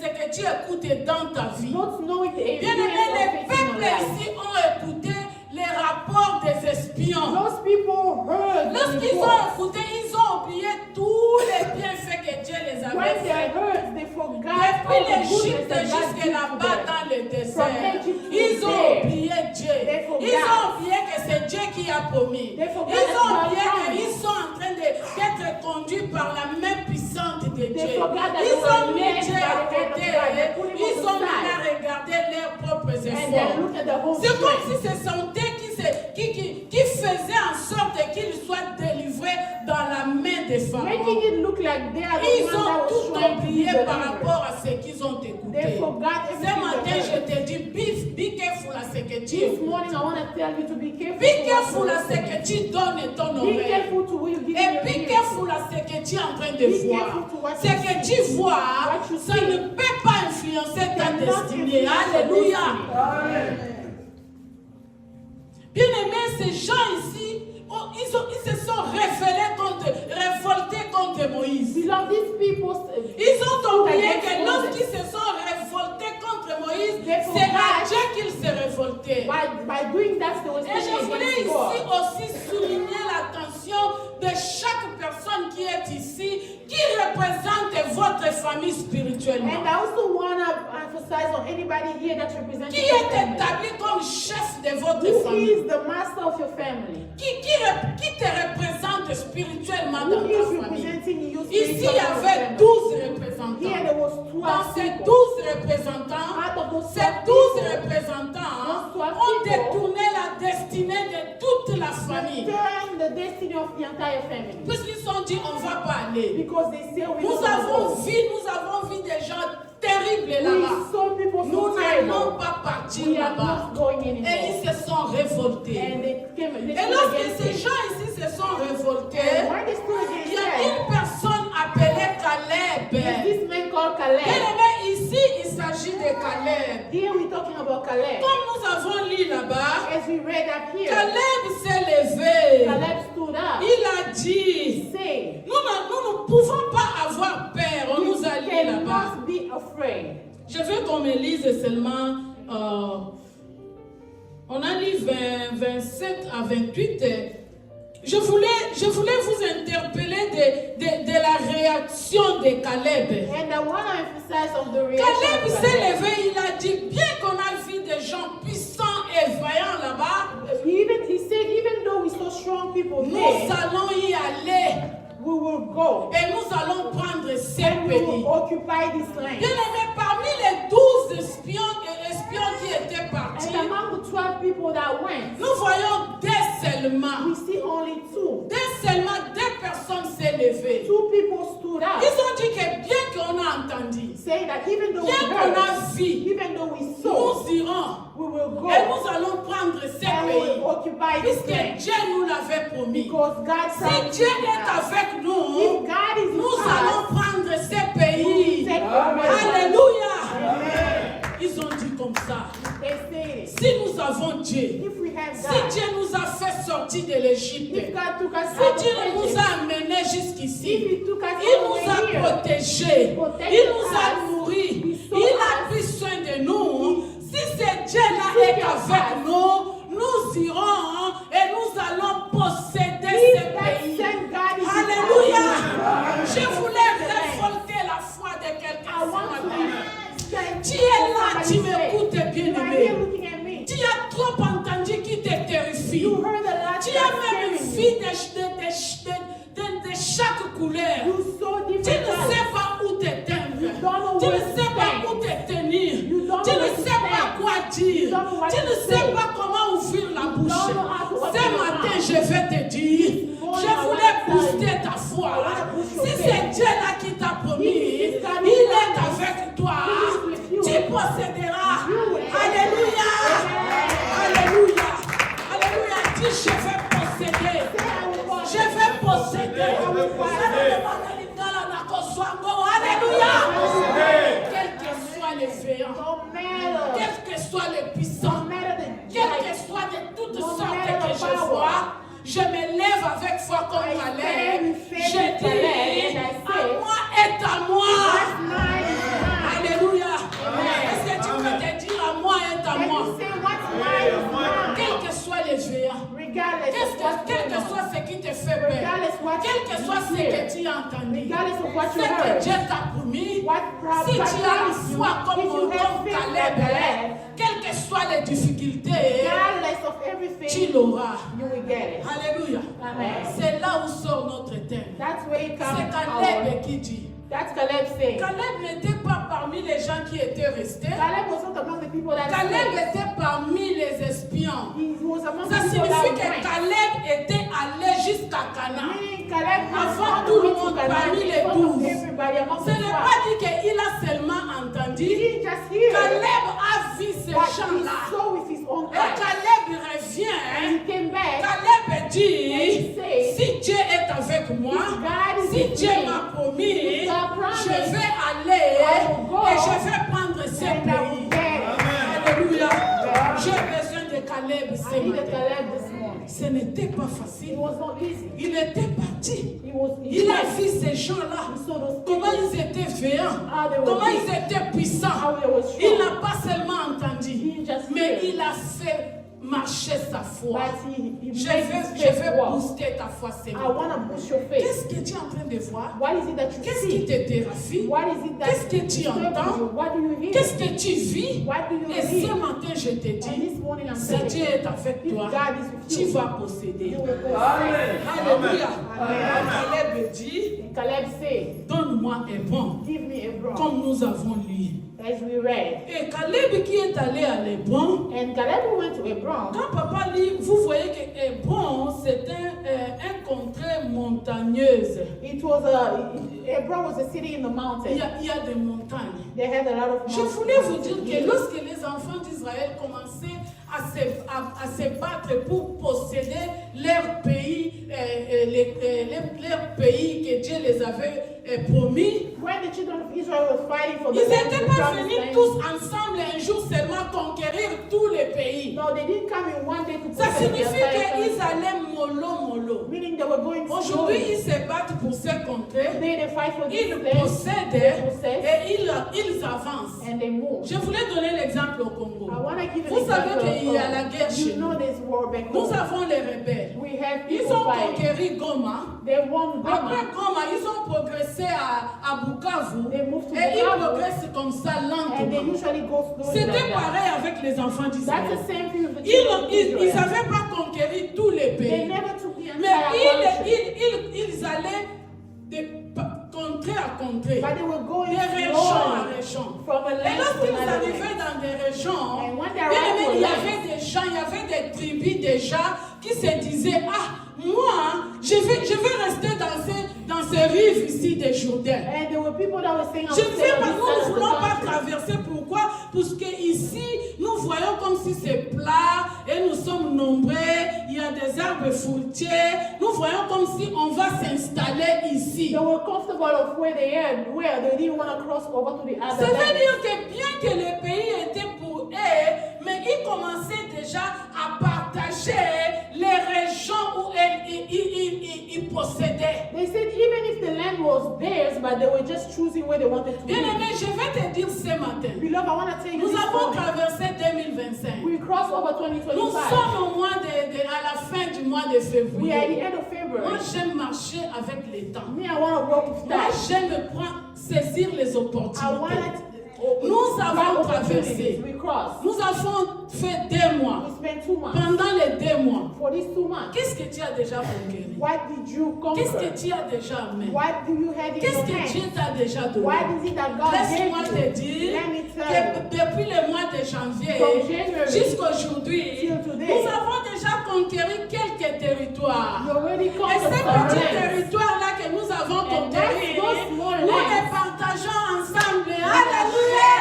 que tu écoutes dans ta vie. not knowing the Bien aimé, influence les of it in your peuples life. ici ont écouté les rapports des espions. Those people heard the Lorsqu'ils report. ont écouté, ils ont oublié tous les bienfaits que Dieu les When avait they faits. heard, they forgot Depuis all the l'Égypte goodness that God jusque did to là-bas them. dans le From désert, Egypt to ils ont there, oublié Dieu. they forgot. Ils ont oublié que c'est Dieu qui a promis. They forgot Ils ont that oublié God qu'ils sont en train d'être conduits par la main puissante de Dieu. They forgot that Ils they ont were mis led Dieu by à the hand of côté. God. They put him Ils on ont the mis à side. regarder leurs propres And they efforts. look at the whole C'est comme strength. si c'est santé qui faisait en sorte qu'ils soient délivrés dans la main des Making Pharaons. it look like they are the Ils ones that ont was tout trying to be oublié par delivered. rapport à ce qu'ils ont They écouté. forgot Ce everything matin, they je heard. te dis, be careful à ce que tu This écoutes. morning, I want to tell you to be careful. Be to careful what à you ce que tu donnes ton Be oreille. careful to what you give Et your be ear. careful à ce que tu es en train de Be voir. careful to what Ce you que see. tu vois, What you ça see. ne peut pas influencer ta Cannot destinée. influence your Alléluia. destiny. Bien aimés, ces gens ici, ils se sont révoltés contre Moïse. Beloved, these people, Ils ont oublié against que Moses. lorsqu'ils se sont révoltés contre Moïse, They c'est à forgot. Dieu qu'ils se révoltaient. by doing that, they were Et je standing voulais against ici God. aussi souligner l'attention de chaque personne qui est ici, qui représente votre famille spirituellement, And I also want to emphasize on anybody here that represents qui your est family. établi comme chef de votre Who famille, is the master of your family? qui te représente spirituellement dans Who ta is famille. representing you Ici, il y spiritually in your avait family? 12 Here représentants. there was Dans 12 ces people. 12 représentants, Out of those ces 12 12 people, représentants those 12 ont people détourné la destinée de toute la they famille. turn the destiny of the entire family. Puisqu'ils ont dit, on ne va pas aller. Because they say we Nous don't avons go. vu des gens terribles là-bas. We saw people Nous so n'allons terrible. pas partir We are là-bas. not going Et anymore. ils se sont révoltés. And they Et stood lorsque against ces it. gens ici se sont révoltés, And why they stood il y against a it? une personne appelée Caleb. This man called Bien Caleb. aimé, ici, il s'agit de Caleb. Here we're talking about Caleb. Comme nous avons lu là-bas, As we read up here, Caleb s'est levé. Caleb stood up. Il a dit, Say, nous ne pouvons pas avoir peur. On nous a you lu là-bas. cannot be afraid. Je veux qu'on me lise seulement, on a lu 27 à 28. Je voulais vous interpeller de la réaction de Caleb. And I want to emphasize on the reaction Caleb of s'est Caleb. levé, il a dit, bien qu'on a vu des gens puissants et vaillants là-bas, He said, even though we saw strong people nous there, allons y aller we will go et nous allons prendre ces and we pays. will occupy this land. Bien aimé, parmi les 12 espions qui étaient partis, And among the 12 people that went, nous voyons seulement, we see only two. deux personnes s'est levées. Two people stood Ils up. ont dit que bien qu'on a entendu entendu, saying that even though we bien qu'on a heard, vu, even though we saw, nous irons we will go et nous allons prendre ces and we pays. will occupy this Puisque land. Dieu nous l'avait promis. Because God Si promised Dieu us. est avec nous, If God is nous with allons us, prendre ces pays. take our Alléluia. Amen. Ils ont dit comme ça. They say it. Si nous avons Dieu, If we have si God, Dieu nous a fait sortir de l'Égypte, if God took us si out Dieu of nous Egypt, a amenés if jusqu'ici, He took us il all nous the a way here, protégés, protected il nous a us, nourris, He saw il a us, pris soin de nous. Si ce Dieu-là He est took avec us. nous, nous irons et nous allons posséder If ces that pays. same God is Alléluia. with us, Je voulais révolter la foi de quelqu'un I ce want to matin. stand Tu es là, tu somebody say, m'écoutes bien you are aimé. here looking at me. Tu as trop entendu qui te terrifie. You heard a lot Tu that as même scared vu me. de chaque couleur. You saw Tu different ne colors. sais pas où t'éteindre. don't know Tu ne where to sais pas stand. où te tenir. You don't Tu know ne where to sais pas stand. quoi dire. You don't know what Tu to ne sais say. pas comment ouvrir la bouche. don't know how to open Ce your matin, mouth. je vais te dire, morning, je I voulais wanna tell booster you. ta foi. I wanna boost your Si faith. c'est Dieu-là qui t'a promis, If it's God il who est promised, avec toi. He is with you. Tu posséderas. You will. Alléluia. Amen. Alléluia. Alléluia. Dis, je vais posséder. Je vais posséder. Alléluia. Quel que soit les géants, No matter, quel que soit les puissants, no matter the quel que giants, soit de toutes No sortes matter que the je power. vois, je me lève avec foi comme I Caleb. stand with faith Je with dis, Caleb, and I à say, moi est à moi. what's mine is mine. Alléluia. Amen. Est-ce que tu peux te dire à moi est à Can moi? you say what's mine is mine? Quels que soient les géants, Regardless of what's quel going que on. soit ce qui te fait peur, Regardless what quel que you soit ce hear. que tu as entendu, Regardless of what ce you que heard. Dieu t'a promis, What si tu as la promised you, foi if comme you have faith Caleb, like Caleb, quelles que soient les difficultés, regardless of tu everything, l'auras. you will get it. Alléluia. Amen. C'est là où sort notre thème. That's where it C'est comes Caleb qui dit. That's Caleb saying. Caleb n'était pas parmi les gens qui étaient restés. Caleb was not among the people that Caleb stayed. était parmi les espions. He was among the Ça people signifie that que went. Caleb était allé jusqu'à Canaan. Meaning Caleb was Avant on the tout le way to monde, Canaan parmi les in front of 12. everybody among Ce the n'est 12. pas dit qu'il a seulement entendu. He didn't just hear Caleb a vu ces what he gens-là. saw with his own Et eyes. Caleb And revient. he came back. Caleb dit, And he said, si Dieu est avec moi, God is si with Dieu me, m'a promis, God promised, je vais aller I will go, et je vais prendre ces and I will pays. get it. Alléluia. J'ai besoin de Caleb ce I needed matin. Caleb this morning. Ce n'était pas It facile. was not easy. Il était parti. He Il a went. vu ces gens-là, He saw those comment people, ils étaient véants, how they were comment big, ils étaient puissants. how they were Il strong. n'a pas seulement entendu, He just mais heard. il a fait marcher sa foi. But he Je made vais, his je faith vais walk. booster ta foi ce I matin. want to boost your faith. Qu'est-ce que tu es en train de voir? What is it that you Qu'est-ce qui see? te terrifie? What is it that Qu'est-ce que tu disturbs entends? you? What do you hear? Qu'est-ce que tu vis? What do you Et ce hear? matin, je te And dis, this morning I'm si telling Dieu you, est avec if toi, God is with tu you, vas posséder. you will go. Alléluia. Amen. Caleb dit, And Caleb said, donne-moi un bon, give me a bronze, comme nous avons lu. as we read. Et Caleb qui est allé à l'Hébron, And Caleb who went to Hebron. quand papa lit, vous voyez que Hébron, c'est un contrée montagneuse. It was Hebron was a city in the mountain. Il y a des montagnes. They had a lot of Je mountains. voulais vous dire que lorsque les enfants d'Israël commençaient à se battre pour posséder leur pays, leur pays que Dieu les avait promis, When the children of Israel were fighting for the ils land, n'étaient the pas promised venus land, tous ensemble un jour seulement conquérir tous les pays. no, they didn't come in one day to Ça possess the signifie entire qu'ils country. allaient mollo. Meaning they were going Aujourd'hui, slowly. ils se battent pour ces contrées, Today they fight for this ils land possèdent et ils avancent. and they move. Je voulais donner l'exemple au Congo. I want to give an Vous savez example qu'il y a la guerre chez you know nous. there's war back Nous home. avons les rebelles. We have Ils people ont fighting. conquéri Goma. They won Après Goma. Goma, ils ont progressé à Bukavu. They moved to Et ils Bukavu. progressent comme ça And they lentement. usually go slowly C'était like that. pareil avec les enfants That's d'Israël. the same thing with the children of Ils Israel. n'avaient pas conquéri tous les They pays. never took the Mais entire country. ils allaient de contrée à contrée, But they were going de région à slowly région. from a Et land to lorsqu'ils another arrivaient land. dans des régions, And when they bien arrived aimé, to a il y land, avait des gens, il y avait des tribus déjà qui se disaient, ah, moi, je vais rester dans ces rives ici des Jourdain. And there were people that were saying, Je ne sais pas, nous ne voulons pas traverser. Pourquoi? Parce que ici, nous voyons comme si c'est plat et nous sommes nombreux. Il y a des arbres fruitiers. Nous voyons comme si on va s'installer ici. They were comfortable of where they didn't want to cross over to the Ça other veut land. dire que bien que le pays était pour eux, mais ils commençaient déjà à partager les régions où ils possédaient. They said even if the land was theirs, but they were just choosing where they wanted to Bien live. aimé, je vais te dire ce matin, Beloved, I want to tell you nous this avons morning. traversé 2025. We crossed over Nous 2025. sommes au mois à la fin du mois de We are at the février. end of February. Moi, j'aime marcher avec les temps. Me, I want to work with Moi, that. j'aime saisir les I opportunités. want Nous avons opportunities. traversé. We crossed. Nous avons fait 2 mois. We spent 2 months. Pendant les 2 mois, For these 2 months, qu'est-ce que tu as déjà conquéri? what did you Qu'est-ce que conquer? tu as déjà amené? What do you have in Qu'est-ce your que Dieu hand? t'a déjà donné? What is it that God Laisse-moi gave te you? dire Let me tell que you. depuis le mois de janvier From January jusqu'à aujourd'hui, till today, nous avons déjà conquéri quelques territoires. You already Et conquered ces some petits lands. territoires-là que nous avons And conquéris, that's those small nous lands. les partageons ensemble. Alléluia!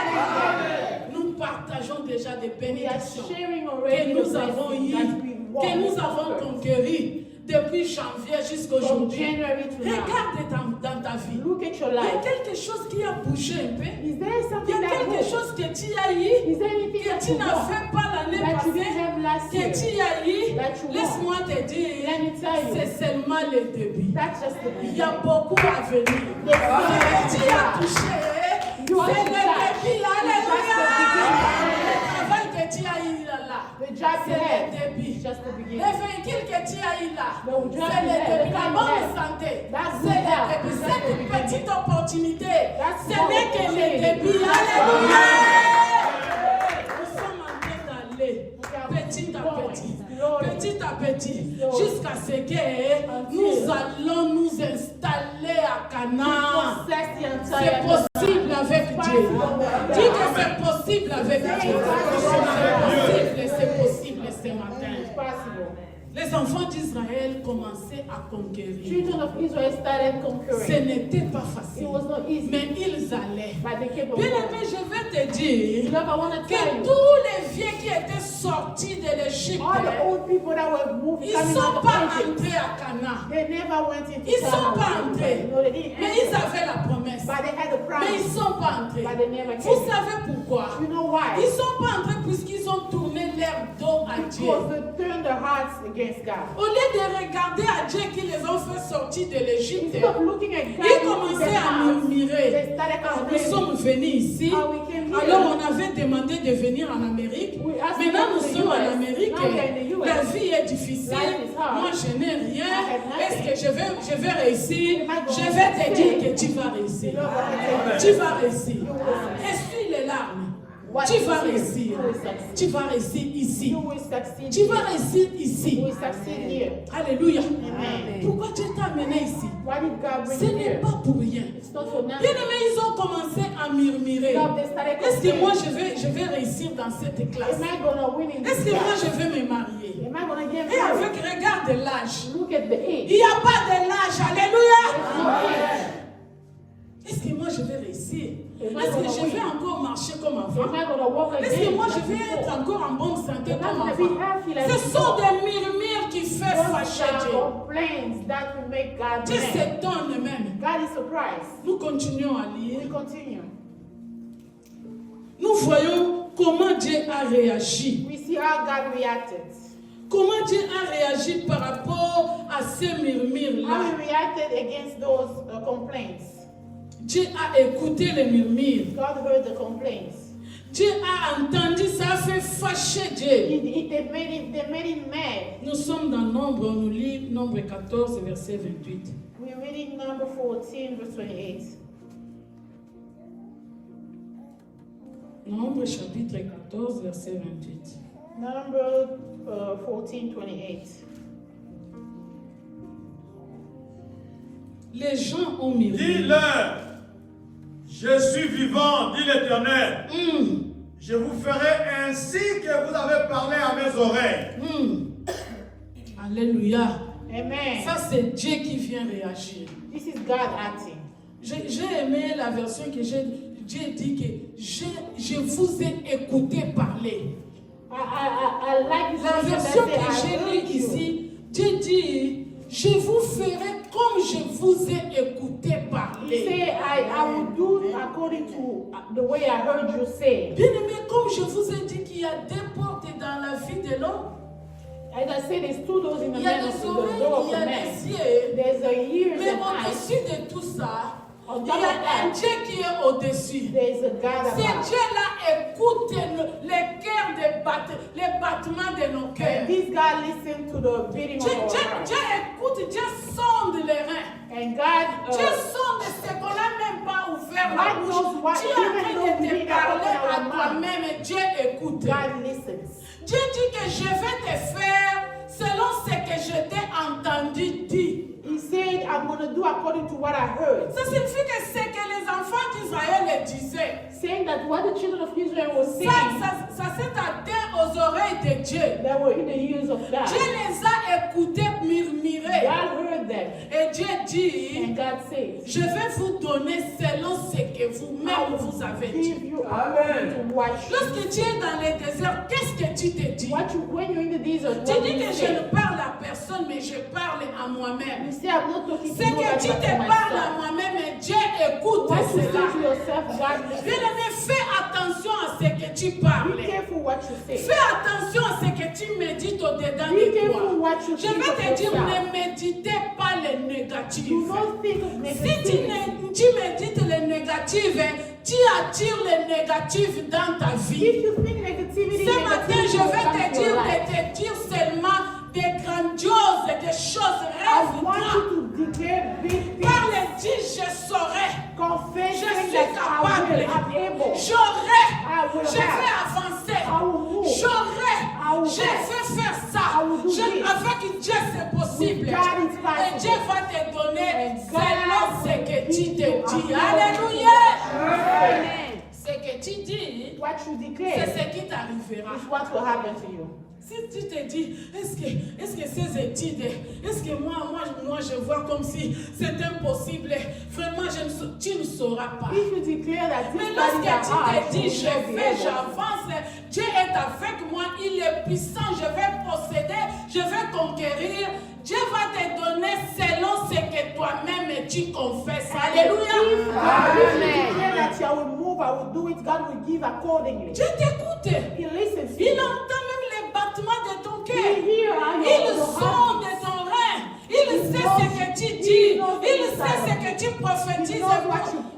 Nous partageons déjà des We are bénédictions sharing que already the nous avons blessings eues, that we want que nous to avons conquer. conquéries depuis janvier jusqu'à From aujourd'hui. January to now. Regarde dans ta vie. Look at your Il y a life. quelque chose qui a bougé un peu. Is there Il y something a that quelque moved? chose que tu as eu, Is there anything que that tu you n'as want fait pas l'année that you passée, didn't have last que year? tu as eu. That you Laisse-moi te Let dire, me tell you. c'est seulement le début. That's just the Il y a beginning. beaucoup à venir. Yes, Ce que tu as touché, You are c'est le to touch. début. Alléluia. Le travail que tu as eu là, The job you c'est le have début. is just the Les beginning. véhicules que tu as eu là, The c'est job le you have, début. the La job bonne you have. santé, That's c'est good le health. début. That's Cette the beginning. petite opportunité, That's ce small n'est que le opportunity. début. Alléluia. Nous sommes en train d'aller petit à petit, petit à petit, jusqu'à ce que nous allons nous installer à Canaan. Possess the C'est entire possible avec Dieu. Dis que c'est possible avec Dieu. C'est possible ce matin. It's possible. Les enfants d'Israël commençaient à conquérir. Children of Israel started Ce conquering. n'était pas It facile, was not easy, mais ils allaient. but they kept on Bien going. aimé, je vais te dire Beloved, I want to tell que you, tous les vieux qui étaient sortis de l'Égypte, all the old people that were moved, ils ne coming sont out of pas Egypt, entrés à Canaan. they never went into Ils ne sont Canaan. pas entrés. No, they didn't Mais ils enter. avaient la promesse. But they had the Mais ils ne promise, sont pas entrés. but they never Vous came. savez pourquoi? You know why? Ils ne sont pas entrés puisqu'ils ont tourné leur dos à Dieu. Because they turned their hearts against God. Au lieu de regarder à Dieu qui les a fait sortir de l'Égypte, Instead of looking at God, ils looking commençaient at à us, murmurer. they started Nous complaining. sommes venus ici. How we came here. Alors on avait demandé de venir en Amérique. We asked Maintenant them nous to the sommes en US. Amérique. Now we are in the US. La vie est difficile. Life is hard. Moi je n'ai rien. I have nothing. Est-ce que je vais réussir? Am I going Je to vais te succeed? dire que tu vas réussir. You know what I Tu vas réussir. Essuie les larmes. What Tu is vas here? réussir. You will succeed. Tu vas réussir ici. You will succeed. Tu vas here. réussir You ici. will succeed here. Alléluia. Amen. Pourquoi Dieu t'a amené ici? Why did God Ce bring you n'est here? pas pour rien. It's not for Bien nothing. aimé, ils ont commencé à murmurer. God, they started Est-ce que moi complaining. je vais réussir dans cette classe? Am I gonna win in Est-ce this que moi class? je vais me marier? Am I gonna get Et married? avec regarde l'âge. Look at the age. Il n'y a pas de l'âge. Alléluia. No age. Est-ce que moi je vais réussir? Am I Est-ce que gonna je win? vais encore marcher comme avant? Am I gonna walk Est-ce que again? moi je like vais être before? encore en bonne santé Am I comme gonna be avant? happy like Ce sont before? des murmures qui font Those fâcher are Dieu. complaints that will make God Dieu mad. s'étonne même. God is surprised. Nous continuons à We lire. continue. Nous voyons comment Dieu a réagi. We see how God reacted. Comment Dieu a réagi par rapport à ces How murmures-là. he reacted against those complaints. Dieu a écouté les murmures. God heard the complaints. Dieu a entendu, ça a fait fâcher Dieu. They made him mad. Nous sommes dans Nombre, on nous lit Nombre 14, verset 28. We're reading number 14, verse 28. Nombre chapitre 14, verset 28. Number 14, 28. Les gens ont murmuré. Dis-leur, je suis vivant, dit l'Éternel. Je vous ferai ainsi que vous avez parlé à mes oreilles. Alléluia. Amen. Ça, c'est Dieu qui vient réagir. This is God acting. J'ai aimé la version que Dieu dit que je vous ai écouté parler. I like this La version que I j'ai heard lue you. ici, Dieu dit, je vous ferai comme je vous ai écouté He parler. say, I will do according to the way I heard you say. Bien aimé, comme je vous ai dit qu'il y a deux portes dans la vie de l'homme, As I said, there's two doors in the il y a man of des the oreilles, door of il y the a man. des yeux, There's a ears mais and eyes. au-dessus de tout ça, On il top y a of un that, Dieu qui est au-dessus. there's a God Ce above. Dieu-là écoute les cœurs, les battements de nos cœurs. And this God listens to the beating of Dieu, our Dieu, heart. Dieu écoute, Dieu sonde les reins. And God, Dieu sonde ce qu'on n'a même pas ouvert la God bouche. knows what- Dieu est en even train though de we te did not parler open à our mouth. toi-même et Dieu écoute. God listens. Dieu dit que je vais te faire selon ce que je t'ai entendu dire. He said, I'm going to do according to what I heard. Ça signifie que ce que les enfants d'Israël disaient, Saying that what the children of Israel were saying, ça s'est atteint aux oreilles de Dieu. that were in the ears of God. Dieu les a écoutés murmurer. God heard them. Et Dieu dit, And God says, je vais vous donner selon ce que I vous-même will vous avez give dit. you according to what you, Lorsque tu es dans le désert, qu'est-ce que tu te dis? when you're in the desert, Tu what dis do you que je say? ne parle à personne, mais je parle à You moi-même. say, I'm not talking C'est to que nobody tu but te to parles à myself. moi-même et Dieu écoute What you say cela. to yourself, God listens. Bien-aimé, fais attention à ce que tu Be parles. careful what you say. Fais attention à ce que tu médites au-dedans Be de careful toi. what you Je think vais of te dire, yourself. ne méditez pas les Do négatifs. not think of Si negativity. tu médites les négatifs, tu attires les négatifs dans ta vie. If you think negativity, Ce matin, je vais come te to your life. dire seulement des grandioses, des choses, I rêves, want toi. you to declare big Par things. les dits, je saurai. Confess Je things suis that I capable. will, I'm able. J'aurai. I will Je vais have. avancer. I will move. J'aurai. I will Je have. vais faire ça. I will do this. Avec Dieu, c'est possible. With God, it's possible. Et Dieu va te donner And selon God ce que tu will te give dis. you Alléluia. Amen. Ce que tu dis, What you c'est declare ce qui t'arrivera. is what will happen to you. Si tu te dis, est-ce que ces études, est-ce que moi je vois comme si c'est impossible, vraiment tu ne sauras pas. If you declare that Mais this lorsque body that tu te dis, je will be vais, able. j'avance, Dieu est avec moi, il est puissant, je vais posséder, je vais conquérir, Dieu va te donner selon ce que toi-même tu confesses. Alléluia. If you declare that I will move, I will do it, God will give accordingly. Dieu t'écoute. He listens to Il you. entend même les battements de ton He cœur. hears how Il your sonde heart ton rein. Il sait ce que tu dis. Il sait ce que tu prophétises.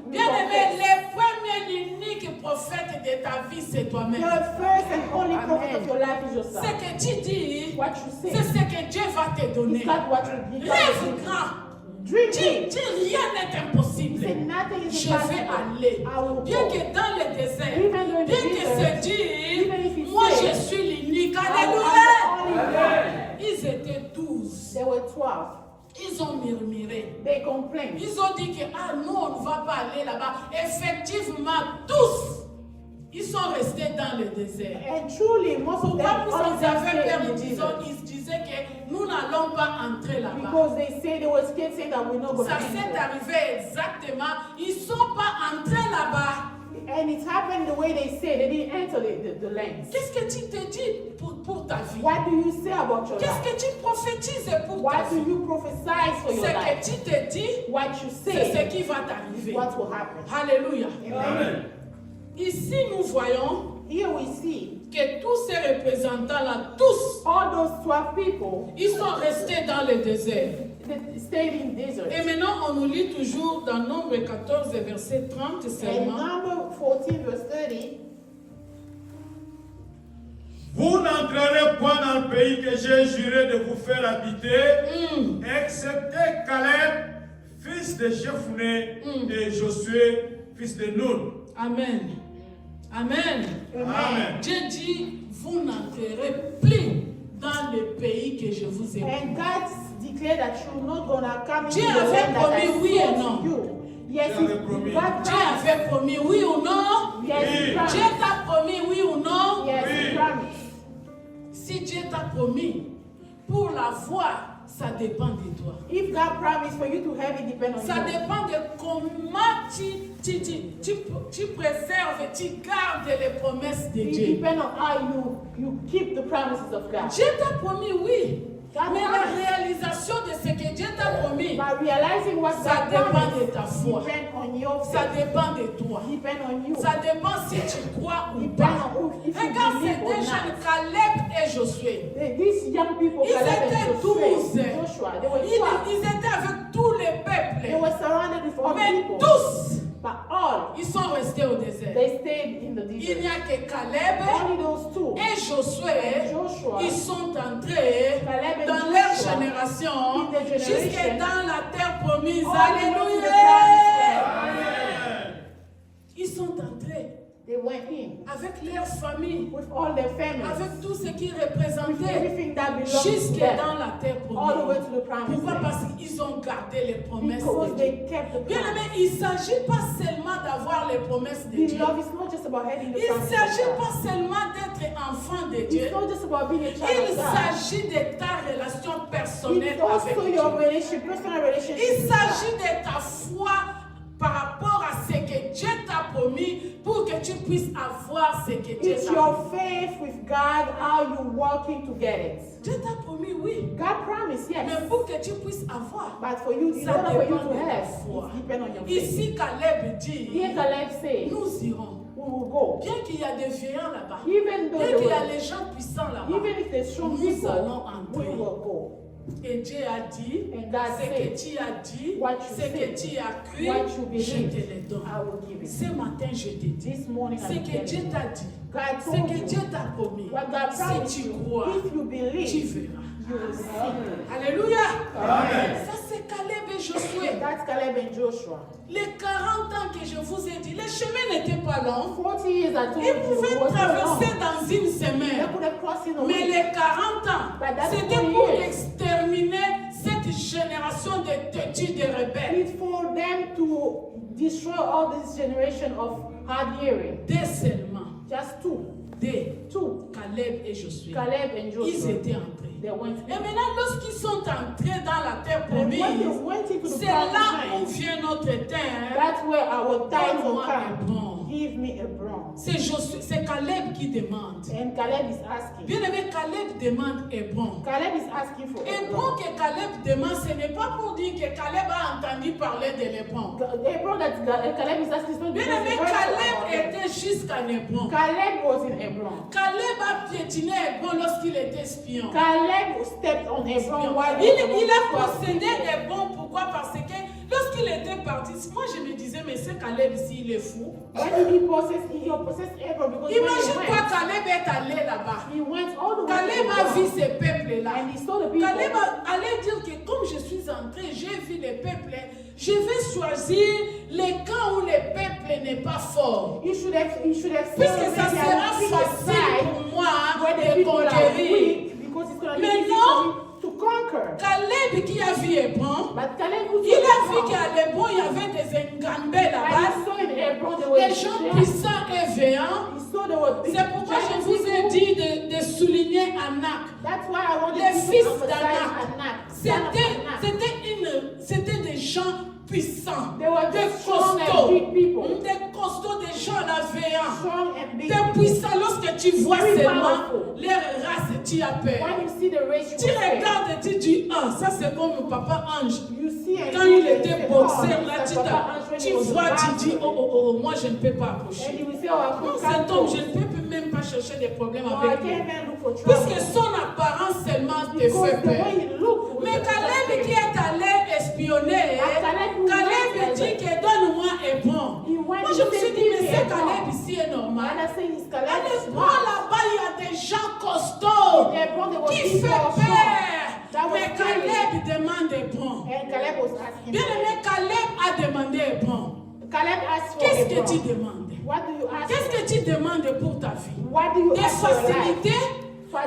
Bien-aimé, le premier, l'unique prophète de ta vie, c'est toi-même. The first and only prophet of your life is Ce yourself. que tu dis, What you c'est say ce que Dieu va te donner. is not what you give. Rêve grand. Dream Dis, big. rien n'est impossible. Say nothing is Je vais impossible. aller. I will Bien go. que dans le désert, Even though in the bien que desert, se even if dit, he moi said, je suis l'unique. I am Alléluia. the only one. Ils étaient 12. There were 12. Ils ont murmuré. They complained. Ils ont dit que nous on ne va pas aller là-bas. Effectivement, tous, ils sont restés dans le désert. And truly, most of them, Pourquoi all of them avaient stayed peur? in the desert. Ils disaient que nous n'allons pas entrer là-bas. Because they say they were scared, saying that we're not going to Ça s'est enter. arrivé exactement. Ils ne sont pas entrés là-bas. And it happened the way they said. They didn't enter the land. Qu'est-ce que tu te dis pour ta vie? What do you say about your Qu'est-ce life? que tu prophétises pour ta What do vie? you prophesy for Ce your que life? tu te dis, What you c'est ce say, qui va t'arriver. what will happen. Alléluia. Amen. Ici, nous voyons Here we see que tous ces représentants-là, tous, all those 12 people ils sont restés dans le désert. that stayed in desert. Et maintenant, on nous lit toujours dans Nombre 14, verset 30 And seulement. number 14, verse 30, Vous n'entrerez point dans le pays que j'ai juré de vous faire habiter, excepté Caleb, fils de Jephouné, et Josué, fils de Nun. Amen. Amen. Amen. Dieu dit, vous n'entrerez plus dans le pays que je vous ai and promis. God declared that you're not going to come into Dieu the avait land that I promis oui et non. swore to you. Yes, Dieu avait promis. God Dieu promised. avait promis oui ou non? Yes, he Oui. promised. Dieu t'a promis oui ou non? Yes, he Oui. promised. Si Dieu t'a promis, pour la voir, ça dépend de toi. If God promised for you to have it, depend on Ça you. dépend de comment tu préserves, tu gardes les promesses de It Dieu. depends on how you keep the promises of God. Dieu t'a promis, oui. God Mais la promised. réalisation de ce que Dieu t'a promis, By realizing what ça God dépend de promised, ta foi. depend on your Ça faith. dépend de toi. Depend on you. Ça dépend si tu crois ou Depend pas. on if you Regarde ces believe or deux jeunes, not. Caleb et Josué. These young people, Ils Caleb étaient and 12. Joshua, they were 12. Ils étaient avec tous les They peuples. were surrounded with all Mais people. tous, But all, ils sont restés au désert. they stayed in the Il desert. n'y a que Caleb Only those two. et Josué. Joshua, Ils sont entrés Caleb and dans leur Joshua, génération in their generation, jusque dans la terre promise. all the way to the Alléluia. promised Ils sont entrés They went in avec leur famille, with all their families, avec tout ce qui with représentait everything that belonged to jusque them, dans la terre all the way promise. to the promised Pourquoi? land. Parce qu'ils ont gardé les promesses de Because Dieu. they kept the Bien promise. aimé, il ne s'agit pas seulement d'avoir les promesses de Dieu. Beloved, it's not just about having the Il ne promise s'agit of God. pas seulement d'être enfant de Dieu. It's not just about being a child Il of God. s'agit de ta relation personnelle It's avec also Dieu. your relationship, personal relationship Il with God. s'agit de ta foi par rapport à ce que Dieu t'a promis pour que tu puisses avoir ce que Dieu It's t'a your promis. faith with God, how you working to get it. Dieu t'a promis, oui. God promised, yes. Mais pour que tu puisses avoir, But for you, in ça order for you dépend to de ta have, foi. it depends on your faith. Ici, Caleb dit, Here Caleb says, nous irons. we will go. Bien qu'il y a des géants là-bas, Even though bien there qu'il y a were, les gens puissants là-bas, even if there's strong nous people, allons we entrer. will go. Et Dieu a dit, And God ce que said, tu as dit, what you ce said, que tu as cru, what you je believe, te le donne. I will give it. Ce matin, je te dis, This morning ce I'm que telling Dieu you, t'a dit, God ce told que you, Dieu t'a promis, what God promised si tu you, crois, if you tu believe, verras. you will see. Alléluia. Amen. Ça, c'est Caleb et Josué. That's Caleb and Joshua. Les 40 ans que je vous ai dit, les chemins n'étaient pas longs. 40 years I told Ils you, pouvaient it was not traverser long. dans une They semaine. could have crossed in a Mais week. les 40 ans, But that's c'était 4 pour years. exterminer cette génération de têtus, de rebelles. It's for them to destroy all this generation of hard hearing. Deux seulement, Just two. deux, Caleb et Josué. Caleb and Ils Joshua. étaient entrés. They went Et maintenant, lorsqu'ils sont entrés dans la terre And when they promise, went into the c'est là où promised land, vient notre terre. that's where our title Donne-moi un comes. bon. Give me a bronze. C'est Josué, c'est Caleb qui demande. And Caleb is asking. Bien aimé, Caleb demande Hébron. Caleb is asking for a Hébron bronze. que Caleb demande, ce n'est pas pour dire que Caleb a entendu parler de l'Hébron. A bronze that Caleb is asking is not Bien because aimé, he heard about Caleb it. était jusqu'à Hébron. Caleb was in Hebron. Caleb a piétiné Hébron lorsqu'il était espion. Caleb stepped on Hebron while Il he was a possédé Hébron, pourquoi? Parce que lorsqu'il était parti, moi je me disais, mais c'est Caleb ici, il est fou. When did he possess Hebron? Because when Imagine-toi, he Caleb est allé là-bas. went all the way Caleb to a vu Hebron. ces peuples-là. And he saw the people. Caleb allait dire que comme je suis entré, j'ai vu les peuples, je vais choisir les camps où le peuple n'est pas fort. You should have Puisque ça sera facile pour moi where the de people are conquérir. weak, because it's going to be Mais easy non. for me to conquer. Caleb qui a vu Hébron, But Caleb who il a vu saw qu'à Hébron il y avait des engambés and là-bas, he saw in Hebron there were des gens puissants et véants. He saw there were big C'est pourquoi je giant vous ai people. dit de souligner Anak. That's why I wanted Les to fils emphasize d'Anak. Anak. Son of Anak. C'était des gens puissants, They were des strong and costauds, big people. des costauds, des gens là véants, Strong and big des people. puissants. Lorsque tu vois Very seulement powerful. leur race, tu as peur. When you see the race, Tu you will say, regardes et tu dis, ah, ça c'est comme mon papa Ange. you see and Quand you il say, était oh, boxeur, là, that's tu, Papa Ange when he was a vois, tu boxer. dis, oh, moi je ne peux pas And approcher. he will say, oh, I Moi, can't cet homme, go. je ne peux même pas chercher des problèmes Oh, I avec can't lui. even look for Puisque trouble. son apparence seulement te Because fait the way peur. he looked was Mais Caleb qui est allé espionner, Caleb Caleb dit que donne-moi Hébron. He went Moi to je me say, suis dit, give mais me c'est Hebron. Caleb ici est And normal. I say, he's À Caleb is Hébron smart. là-bas, il y a des gens costauds In Hebron, there was qui people fait strong. peur. That was Mais scary. Caleb demande Hébron. And Caleb was asking. Bien aimé, Caleb a demandé Hébron. Caleb asked for Qu'est-ce que Hebron. tu demandes? What do you ask Qu'est-ce for? que tu demandes pour ta vie? What do you Des ask for your life? facilités,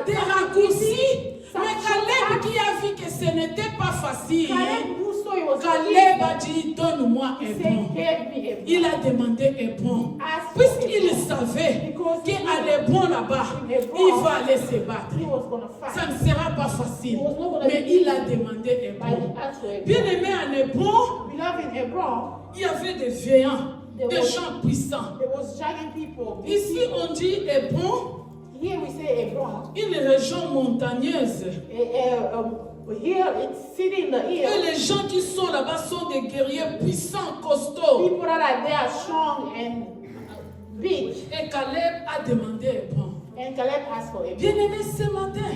des raccourcis. Mais Caleb qui a vu que ce n'était pas facile, Caleb who saw it was was so Caleb a easy. dit, donne-moi He un said, bon. give me a Il bone. a demandé un bon. Ask for Puisqu'il a bone. savait Because he qu'à knew les bons là-bas, il va aller se battre. he was going to Ça fight. ne sera pas facile. Mais il a demandé un But he bon. asked for a Bien bone. aimé, un bon, Beloved, in Hebron, il y avait des veillants, des gens puissants. there was giant people. big Ici, people. on dit Hébron, Here we say Hebron. une région montagneuse. Here it's city in the Et hill. les gens qui sont là-bas sont des guerriers puissants, costauds. People that are there strong and big. Et Caleb a demandé Hébron. And Caleb asked for a bone. Bien-aimé, ce matin,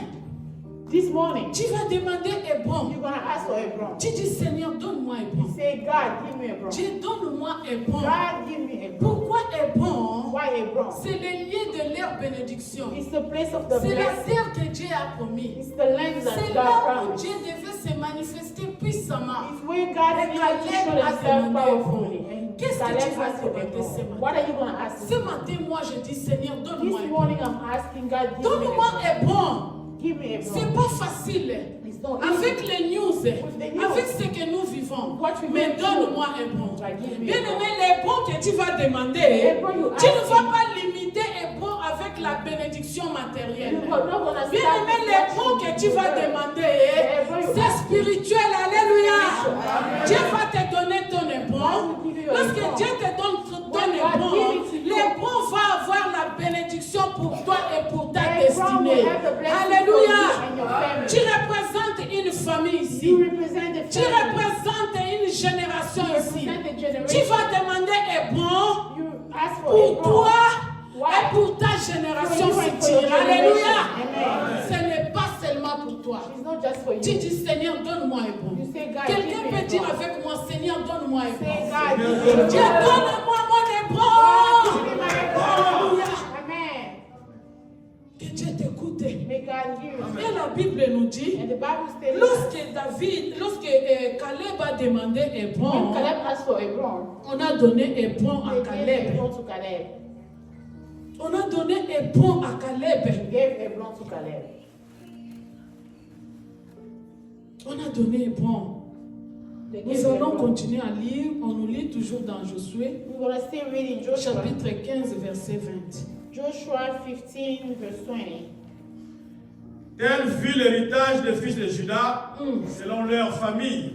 This morning, tu vas demander Hébron. you're going to ask for a bone. Tu dis, Seigneur, donne-moi Hébron. Say, God, give me a bone. Dieu, donne-moi Hébron. God, give me a bone. Pourquoi Hébron? Why a bone? C'est le lieu de leur bénédiction. It's the place of the C'est la blessing. terre que Dieu a promis. It's the land C'est that là God où promised. Dieu devait se manifester puissamment. It's where God Et needed to show Caleb a himself demandé powerfully. Hébron. And Qu'est-ce que Caleb tu vas asked for a demander ce bone. matin? What are you going to ask Ce him? matin, moi, je dis, Seigneur, This donne-moi Hébron. morning, I'm asking God, give me Donne-moi a bone. Hébron. Give me a C'est bone. pas facile. It's not Avec easy. les news, news. avec ce que nous vivons. What we Mais go through. donne-moi Hébron. Like, give me a Bien bone. aimé, les bons que tu vas demander, Hébron, you tu ne ask vas him. pas limiter Hébron avec la bénédiction matérielle. You are not gonna Bien start aimé, with les what bons you que tu vas deserve. demander, Hébron, you c'est ask him. spirituel. Alléluia. Amen. Dieu va te donner ton Hébron. God will give you a Lorsque Hébron. Dieu te donne ton When God Hébron, give it to you, l'Hébron va avoir la bénédiction pour toi et pour ta Hébron will destinée. have the blessing Alléluia. for you and your family. Tu représentes une famille ici. You represent the Tu family. représentes une génération You ici. represent the Tu generation. vas demander Hébron You ask for pour a toi bone. et pour ta génération For you and for future. your Alléluia. generation. Ce n'est pas seulement pour toi. It's not just for Tu you. dis, Seigneur, donne-moi Hébron. You say, God, Quelqu'un give me peut a dire bone. avec moi, Seigneur, donne-moi Say, Hébron. God, give me a Dieu, bone. donne-moi mon Hébron. Give me my Alléluia. bone. Amen. Que Dieu t'écoute. Et May God hear you. la Bible nous dit, And the Bible states lorsque Caleb a demandé when Hébron, Caleb asked for a bone, on a donné Hébron à they gave Caleb. Hebron to Caleb. On a donné Hébron à Caleb. They gave Hebron to Caleb. On a donné Hébron. They Nous gave allons Hebron. continuer à lire. On nous lit toujours dans Josué, We're going to still read in Joshua. chapitre 15, verset 20. Joshua 15, verse 20. Tel fut l'héritage des fils de Juda selon leur famille.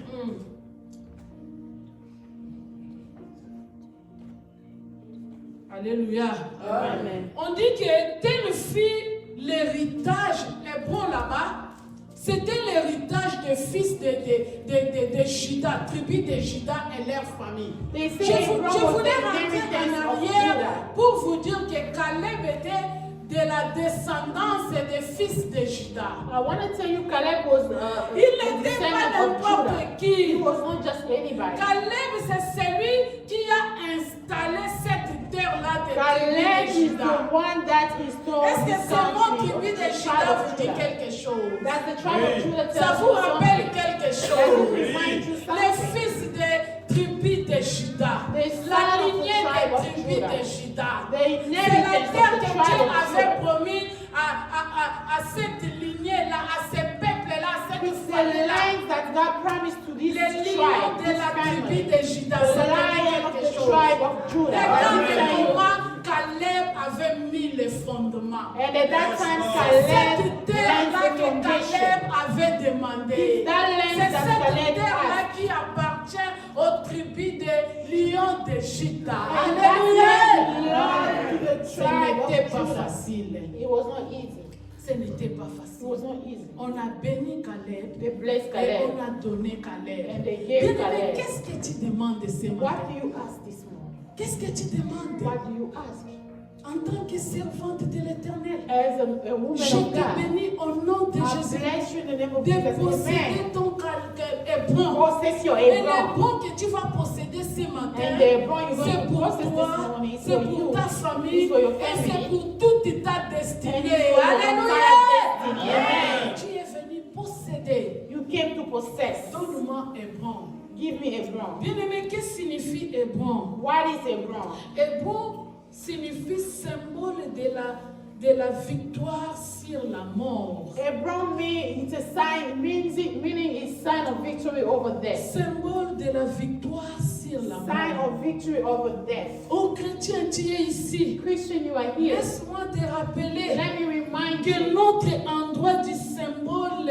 Alléluia. Amen. On dit que tel fut l'héritage Hébron là-bas. C'était l'héritage des fils de Juda, tribu de Juda et leur famille. They Je, say vous- Hebron je was voulais the rentrer inheritance en of arrière Judah. pour vous dire que Caleb était de la descendance des fils de Juda. I want to tell you, Caleb was Il a n'était pas descendant of n'importe Judah. He qui. was not just anybody. Caleb, c'est celui qui a installé cette terre-là de Caleb tribu de is Juda. the one that installed Est-ce que this ce mot country, tribu of de the Juda tribe of vous dit Judah. quelque chose? That the tribe of Judah Ça tells vous you rappelle something. quelque That chose? it reminds you Les something. fils de tribu de Juda, The la son of the lignée tribe des of tribus Judah. de Juda. The C'est la inheritance terre of que the Dieu tribe of avait Judah. promis à cette lignée-là, à ce peuple-là, à cette It's the famille-là. land that God promised to this Les lions tribe, de this la tribu family. de Juda, The ça veut lion dire of quelque the chose. tribe of Judah. Regarde Let me tell you. comment Caleb avait mis les fondements. And at that time, Cette Caleb terre-là laid the que foundation. Caleb avait demandé. That land C'est that cette Caleb terre-là had. qui appartient aux tribus des lions de Juda. And that Alléluia. land belonged to the Ce tribe n'était of pas Judah. facile. It was not easy. Ce n'était pas It facile. was not easy. On a béni Caleb They blessed et Caleb. on a donné Caleb. And they gave Bien-aimé, Caleb. qu'est-ce que tu demandes ce What matin? do you ask this morning? Qu'est-ce que tu demandes What do you ask? en tant que servante de l'Éternel? As a woman Je of te God, bénis au nom de I Jésus bless you in the name of de Jesus. posséder Amen. ton Hébron. Possess your Et Hebron. l'Hébron que tu vas posséder ce matin, And the Hebron you're going c'est to pour possess toi, this morning is c'est for pour you. ta famille, It's for your et c'est family. pour toute ta And destinée. it's for your Alléluia! entire destiny. Amen. Tu es venu posséder. You came to possess. Donne-moi Hébron. Give me Hebron. Bien-aimé, qu'est-ce que signifie Hébron? What is Hebron? Hébron signifie symbole de de la victoire sur la mort. It brought me, it's a sign, meaning it's sign of victory over death. Symbole de la victoire sur la Sign mort. of victory over death. Oh chrétien, tu es ici. Christian, you are here. Laisse-moi te rappeler Let me remind que you notre endroit du symbole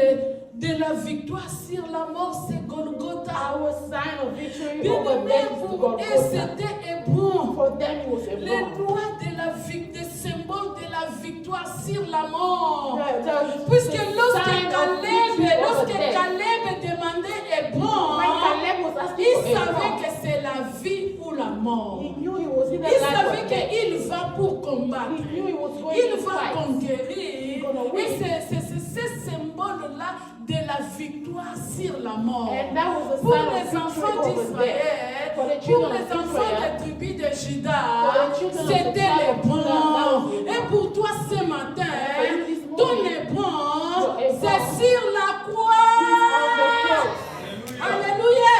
de la victoire sur la mort, c'est Golgotha. our sign of victory Bien over aimé, death is pour eux, Golgotha. c'était Hébron. For them it was a Les bomb. lois de la victoire, des symboles de la victoire sur la mort. The Puisque sign lorsque of victory over death. Caleb demandait Hébron, When Caleb was asking il for a savait bomb, que c'est la vie ou la mort. he knew he was either Il life savait or death. qu'il va pour combattre. He knew he was going Il to va fight. conquérir. gonna win. Et c'est ce symbole-là de la victoire sur la mort. And that was the Pour sign of les victory enfants over d'Israël, death. For the pour children les of enfants Israel, des tribus de Juda, for the children of the c'était tribe les of Judah, that bons. was the Et bons. pour toi ce matin, For you this morning, ton ébon, your ébon, c'est sur la croix. Alléluia.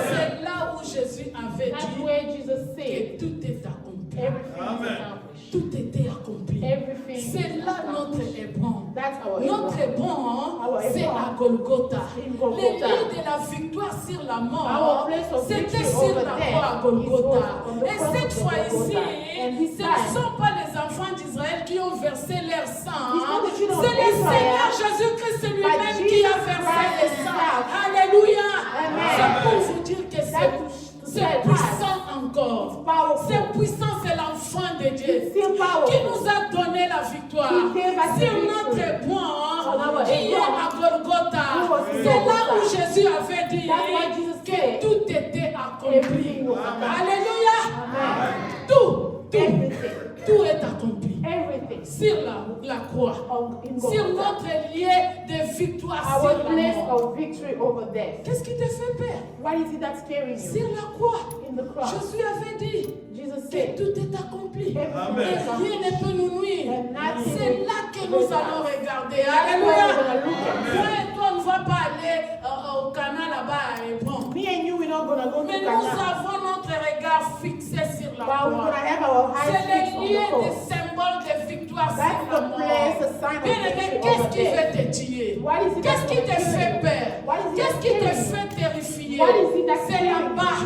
C'est là où Jésus avait That's dit where Jesus que said tout est accompli. everything Amen. is accomplished. Tout était accompli. Everything C'est is là notre accomplished. ébran. That's our Notre Abraham. ébran, Our c'est Abraham. à Golgotha. In Golgotha. Les lieux de la victoire sur la Our mort, place of c'était victory sur over la death croix à is Golgotha. on the Et cross cette of fois-ci, Golgotha. And this ce ne time, sont pas les enfants d'Israël qui ont versé leur sang. It's not the children of C'est le Israel, Seigneur Jésus-Christ lui-même but qui a Jesus versé Christ le sang. himself. Alléluia. Amen. C'est pour vous dire que c'est That- puissant encore. powerful. C'est puissant, c'est l'enfant de Dieu It's still powerful. qui nous a donné la victoire. He gave us the Sur notre victory. point, On our qui est Abraham. à Golgotha. Who was C'est là Golgotha. où Jésus avait dit That's why Jesus que said tout était accompli. everything was accomplished. Alléluia. Amen. Tout Everything. est accompli. Everything. Sur la croix. In Sur Golgotha. notre lieu de victoire Our sur la place mort. of victory over death. Qu'est-ce qui te fait peur? What is it that's scaring you? Sur la croix. In the cross. Jésus avait dit Jesus que said, tout est accompli. everything Et is rien accomplished. ne peut nous nuire. And nothing C'est will là que hurt nous us. allons regarder. That's why we're Alléluia. gonna look at. Moi et toi, on ne va pas aller au canal là-bas à Hébron. Me and you, we're not gonna go to Mais nous Canaan. avons notre regard fixé sur la But we're croix. gonna have our C'est eyes fixed le on lieu the des cross. symboles de victoire That's sur la the mort. place, the sign of Bien aimé, victory qu'est-ce over qui death. veut te tuer? What is it Qu'est-ce qui that's te gonna fait kill you? peur? What is it Qu'est-ce that's qui te killing you? fait terrifier? What is it that's C'est killing you? là-bas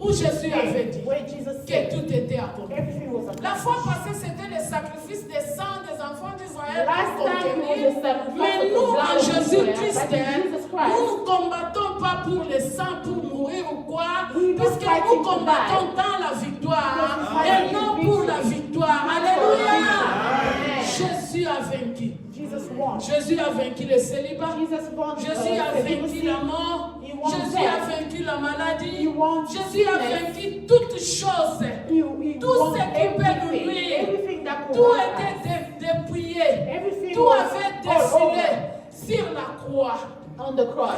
où Jésus avait dit Where Jesus que said tout était accompli. everything was La accomplished. fois passée, c'était le sacrifice des sangs des enfants d'Israël Last pour time it was conquérir. the sacrifice Mais of the nous, blood en of Jésus-Christ, Israel. But in Jesus Christ, nous ne combattons pas pour le sang, pour mourir ou quoi, We not puisque fighting nous to combattons die. dans la victoire Because we et fight non in pour victory. la victoire. Not for Alléluia. Amen. Jésus a vaincu. Jesus won. Jésus a vaincu le célibat. Jesus won. Jésus a vaincu celibacy. la mort. He won Jésus a death. vaincu la maladie. He won Jésus a sickness. vaincu toutes choses. He Tout won ce qui peut nous everything. nuire. Everything that could Tout hurt us. était dépouillé. Everything Tout was avait all défilé over sur la croix. on the cross.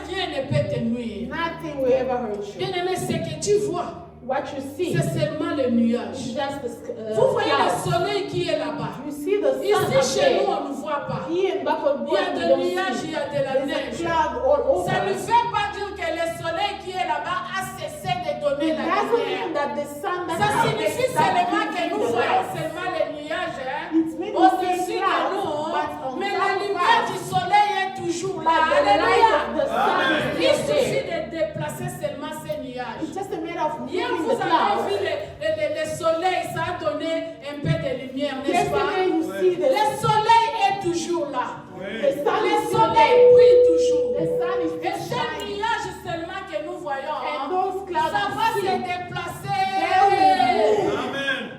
Rien ne peut te nuire. Nothing will ever hurt you. Bien aimé, ce que tu vois, What you see c'est seulement le is nuage. just the Vous voyez le clouds. soleil qui est là-bas. You see the sun Ici, up chez nous, there. on ne voit pas. Here in Buffalo, Il y a we des don't nuages, see. il y a de la There's a neige. cloud all over. Ça ne fait pas dire que le soleil qui est là-bas a cessé de donner It la doesn't lumière. mean that the sun that Ça up there signifie stops seulement que giving nous the voyons light. seulement les nuages It's meant to au-dessus say de clouds, nous, but on mais top la of lumière us, du soleil est toujours but là. the light Alléluia. of the sun Il is still suffit there. de déplacer seulement ces nuages. It's just a matter of Hier, moving vous the avez vu clouds. le soleil, ça a donné un peu de lumière, n'est-ce pas? Yesterday you see Le the soleil est toujours là. sun Le is still soleil there. brille toujours. The sun is Et still ces shining. nuages seulement que nous voyons, And those clouds ça va you se see, déplacer. they will move. Amen.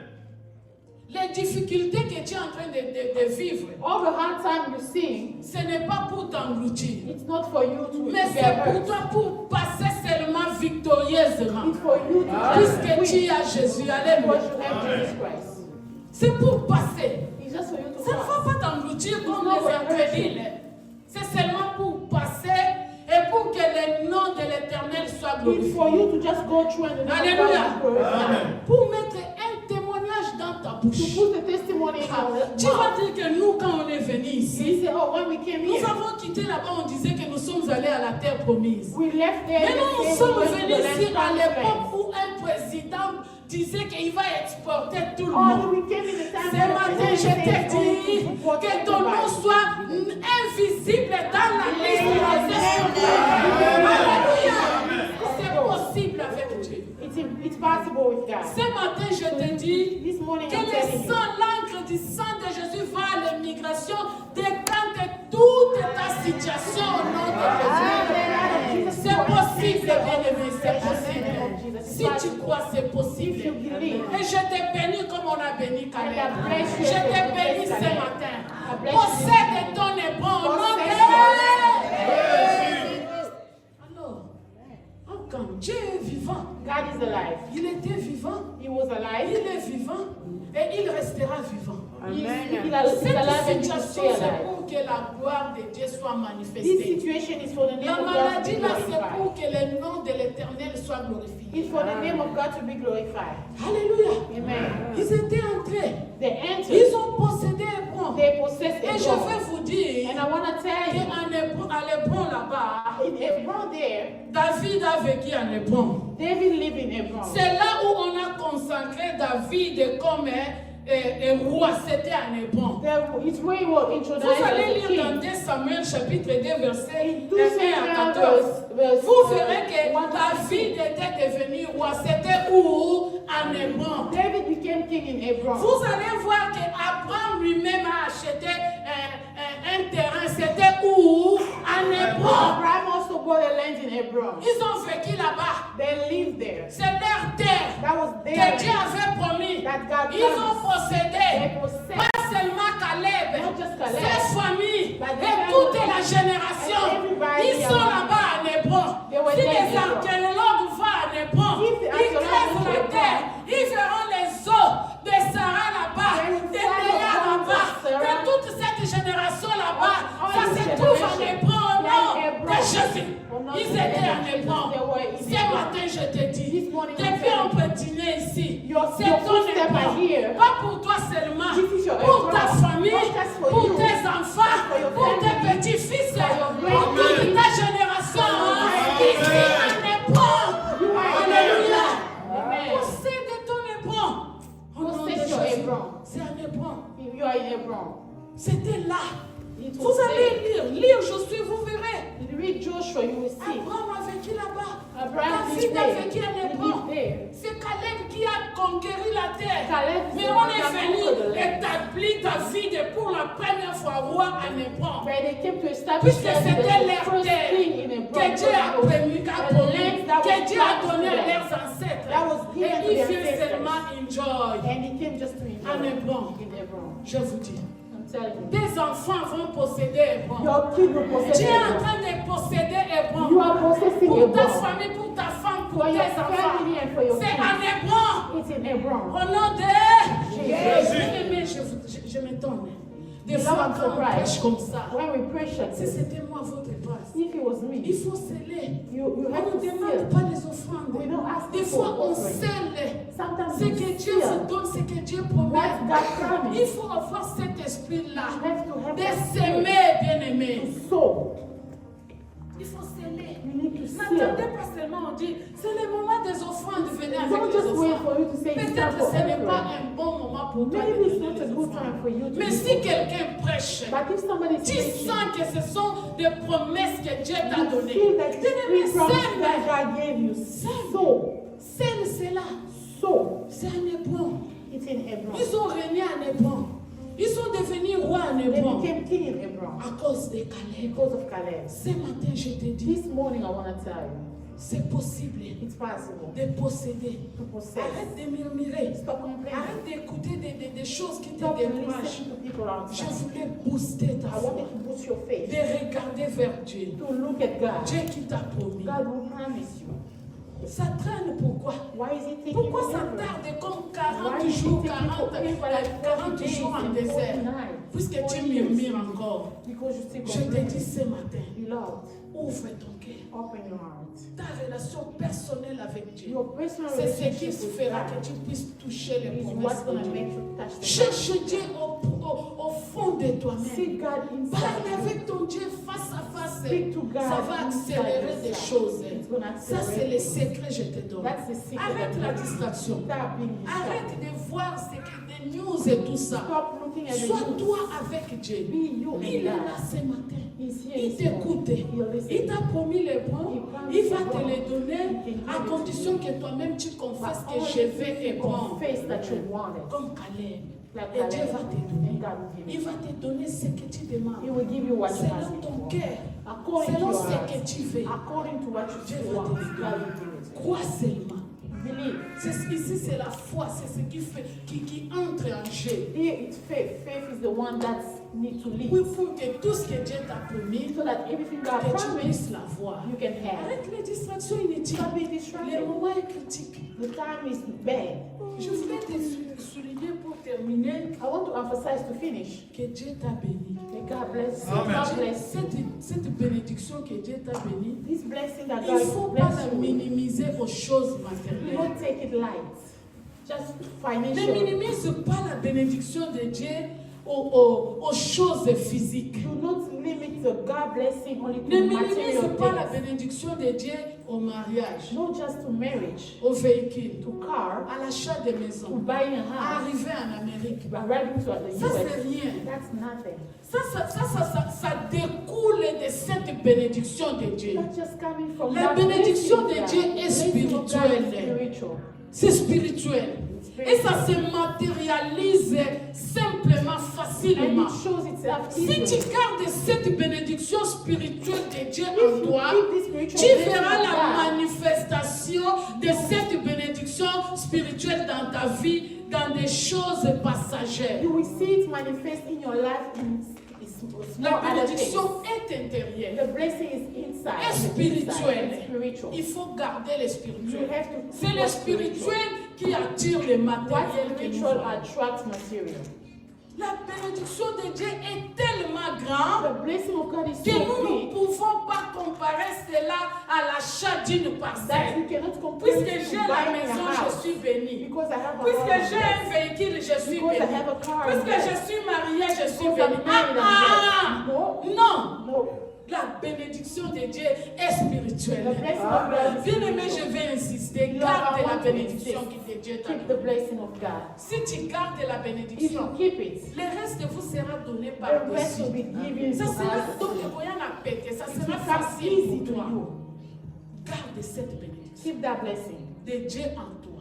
Les difficultés que tu es en train de vivre, All the hard time you see, ce n'est pas pour t'engloutir, it's not for you to mais be c'est pour hurt. toi pour passer seulement victorieusement. It's for you to Puisque just tu win. as Jésus, Because alléluia. you have Jesus Christ. C'est pour passer. It's just for you to Ça ne pass. va pas t'engloutir comme not les for incrédules. C'est seulement pour passer et pour que le nom de l'Éternel soit It's glorifié. for you to just go through and the Alléluia. Amen. Pour mettre un témoignage dans ta To bouche. put the testimony in Ah, our tu mouth. vas dire que nous, quand on est venu ici, We say, oh, when we came nous here, avons quitté là-bas, on disait que nous sommes allés à la terre promise. we left there. Mais nous, and nous said sommes we went to venus the land ici à promised l'époque land. où un président disait qu'il va exporter tout le Oh, monde. we came in the time Ce when the matin, president je te dis que ton nom soit invisible dans la liste des esprits. Alléluia. C'est possible avec Dieu. It's possible with God. Ce matin, je te dis This morning que I'm le telling you. sang, l'encre du sang de Jésus va à l'immigration, décante toute ta situation au nom de Jésus. C'est possible, bien-aimé, c'est possible. Si tu crois, c'est possible. Et je te bénis comme on a béni Caleb. Je te bénis ce matin. Possède ton épaule au nom de Jésus. Alors, quand Dieu est vivant, God is alive. il était vivant, He was alive. il est vivant et il restera vivant. Cette Cette situation, c'est pour que la gloire de Dieu soit This manifestée. situation is for the name La of God to maladie be là, c'est glorified. pour que le nom de l'Éternel soit glorifié. It's for the name of God to be glorified. Alléluia. Amen. Ils étaient entrés. They entered. Ils ont possédé Hébron. They possessed Et je Hebron. vais vous dire And I want to tell you, qu'à Hébron là-bas, in Hebron there, David a vécu en Hébron. David lived in Hebron. C'est là où on a consacré David comme roi. C'était en Hébron. It's where he was Vous introduced as allez a lire dans king. 2 Samuel chapitre 2 verset 1 2 à 14. Vous verrez que David était devenu roi. C'était où? En Hébron. David became king in Hebron. Vous allez voir qu'Abraham lui-même a acheté un terrain. C'était où? En Hébron. Abraham also bought a land in Hebron. Ils ont vécu là-bas. They lived there. C'est leur terre That was que their Dieu land. avait promis. That God Ils ont promised. possédé. They possessed. Pas seulement Caleb, Not just Caleb, ses familles but the et family toute la génération. and everybody Ils sont around. là-bas en Hébron. They were Si there in les Hebron. archéologues vont en Hébron, If the ils archaeologues creusent go la to terre. Hebron, Ils verront les os de Sarah là-bas, They will de find Léa the bones là-bas, of Sarah. de toute cette génération là-bas. All Ça this se trouve en generation. Hébron au They are nom in Hebron. de Jésus. Au nom Ils de étaient en Jesus, Hébron. they were in Ce Hebron. matin, je te dis, This morning, I'm depuis on telling peut dîner ici, Your c'est ton footsteps are Hébron. here. Pas pour toi seulement, This is your pour ta Hébron. famille, Not just for pour you. tes enfants, For your pour tes family. petits-fils, For your pour toute grandkids. ta génération. Amen. Ici en Hébron. You are in Alléluia. Amen. Possède ton Hébron. Au nom de Possess your Jésus. Hébron. C'est en Hébron. You are in Hebron. C'était là. It Vous was allez lire Josué, vous verrez. there. Read Joshua, you will see. Abraham a vécu là-bas. Abraham David lived a there. vécu en He Hébron. lived there. C'est Caleb qui a conquéri la terre. Caleb is Mais the on one est that venu conquered the land. établir David pour la première fois roi en Hébron. But they came to establish Puisque David c'était as the leur first terre king in Hebron. que Dieu a promis, que Dieu a donné à them. leurs ancêtres. That was Et given to ils their viennent ancestors. seulement enjoy. And he came just to En enjoy Hébron. in Hebron. Je vous dis, I'm telling you. des enfants vont posséder Hébron. Your kid will possess Dieu est en Hebron. train de posséder You Hébron. are possessing Pour ta Hebron. famille, pour ta femme, pour For tes your enfants. family and for your C'est en kids. Hébron. It's in Hebron. Au nom de Jésus. Bien-aimé, je m'étonne. Des Now fois, I'm quand on prêche surprised. comme ça, When we pray, si c'était moi votre place, if it was me, il faut sceller. you On have ne to demande seal. pas les offrandes. We don't ask Des for fois, on offering. scelle. Sometimes Ce we que Dieu seal. vous donne, ce que Dieu promet. What God promised. Il faut avoir cet esprit-là You have to have de that s'aimer, bien-aimé. spirit. So, Il faut sceller. you need to seal. N'attendez pas seulement, on dit, c'est le moment des offrandes, venez avec Don't les just wait offrandes. for you to say it's time Peut-être for ce n'est pas offering. un bon moment pour toi de Maybe it's donner not a les good time offrandes. for you to Mais do si so. quelqu'un prêche, But if somebody is tu preaching, sens que ce sont des promesses que Dieu t'a you données. feel that Bien-aimé, it's promise sème. that God gave you. So, Sème cela. C'est un Hébron. it's in Hebron. Ils ont régné en Hébron. Ils sont devenus rois en They Hébron. became king in Hebron À cause de Caleb. because of Caleb. Ce matin, je te dis, This morning, I want to tell you, c'est possible it's possible de posséder. to possess. Arrête de murmurer. Stop complaining. Arrête d'écouter des choses qui te Stop découragent. listening to people Je outside. voulais booster ta I foi. wanted to boost your faith, De regarder vers Dieu. to look at God. Dieu qui t'a promis. God will promise you. Ça traîne pourquoi? Why is it taking Pourquoi you ça forever? tarde comme Why 40 is it jours, taking 40 days jours en and désert? 49? Puisque tu murmures encore. Because you still Je te complain. dis ce matin, Beloved, ouvre ton cœur. open your heart. Ta relation personnelle avec Dieu. Your personal C'est ce qui relationship with fera God que tu puisses toucher les is promesses what's de going to Dieu. make you touch the Cherche Dieu au fond de toi-même. Seek God Parle inside you. avec ton ton Dieu face à face, Speak to God ça va accélérer inside des yourself. choses. It's gonna Ça, c'est accelerate les things. secrets, je te donne. That's the secret. Arrête la distraction. Stop being Arrête distracted. de voir ce que des news et tout ça. Stop looking at the Sois news. toi avec Dieu. Be you Il est and là God. ce matin. He's here Il this morning. t'écoute. He'll listen. Il t'a promis les bons. Il va te les donner à He condition que toi-même tu confesses que But je only vais if et you bon. confess that you want it. Comme Caleb. Like Et Dieu Caleb. va te donner. And God will give Il you. va te donner ce que tu demandes. He will give you what you Selon ask ton for. cœur. According to Selon your ce heart. que tu veux. According to what Dieu you va want. te le God donner. will give it. Crois seulement. Believe. Ici, c'est la foi. C'est ce qui fait, qui entre en jeu. Here it's faith. Faith is the one that needs to lead. Oui, pour que tout ce que Dieu t'a promis, So that everything God que tu promised, puisses la voir. you can have. Arrête les distractions inutiles. Stop being Les distracted. moments est critique. The time is bad. Je voulais te souligner pour terminer I want to emphasize to finish. que Dieu t'a béni. May God bless you. Amen. God bless you. Cette bénédiction que Dieu t'a béni, This blessing that il ne God faut pas bless la you. minimiser aux choses Do matérielles. not take it light. Just Ne financial. minimise pas la bénédiction de Dieu aux choses physiques. Do not limit the God blessing only Ne to minimise material pas la things. bénédiction de Dieu au mariage, Not just to marriage, au véhicule, to car, à l'achat de to maisons, buying a à house, arriver en Amérique. arriving to the Ça, c'est US. rien. That's nothing. Ça découle de cette bénédiction de Dieu. That's just coming from La God bénédiction blessing de God. Dieu est Blessing of God is spirituelle. spiritual. C'est spirituel. Et ça se matérialise simplement, And facilement. it shows itself Si easily. tu gardes cette bénédiction spirituelle de Dieu If en you toi, keep this spiritual tu blessing verras of la God, manifestation de cette bénédiction spirituelle dans ta vie, dans des choses passagères. you will see it manifest in your life in La small other things. bénédiction est intérieure, The blessing is inside. est It's spirituelle. spiritual. Il faut garder le You spirituel. have to C'est keep le what's spirituel qui attire le What's matériel que nous spiritual voyons. attracts material. La bénédiction de Dieu est tellement grande The blessing of God is que so nous ne big pouvons pas comparer cela à l'achat d'une that parcelle. you cannot compare Puisque it j'ai to la buying maison, a je house. suis béni. Because I have a Puisque house. j'ai un véhicule, je suis Because I béni. have a car. Puisque je suis mariée, je suis Because béni. I'm married, I'm blessed. No, Non! no. La bénédiction de Dieu est spirituelle. The blessing of God is Bien-aimé, je spiritual. vais insister. Lord, Garde I la want to bénédiction insist. que Dieu t'a Keep the donnée. blessing of God. Si tu gardes la If you bénédiction, keep it, le reste vous sera donné the rest par-dessus. will be given to Ça sera us. donc rien à péter, ça It sera becomes facile easy pour to toi. you. Garde cette bénédiction Keep that blessing. de Dieu en toi.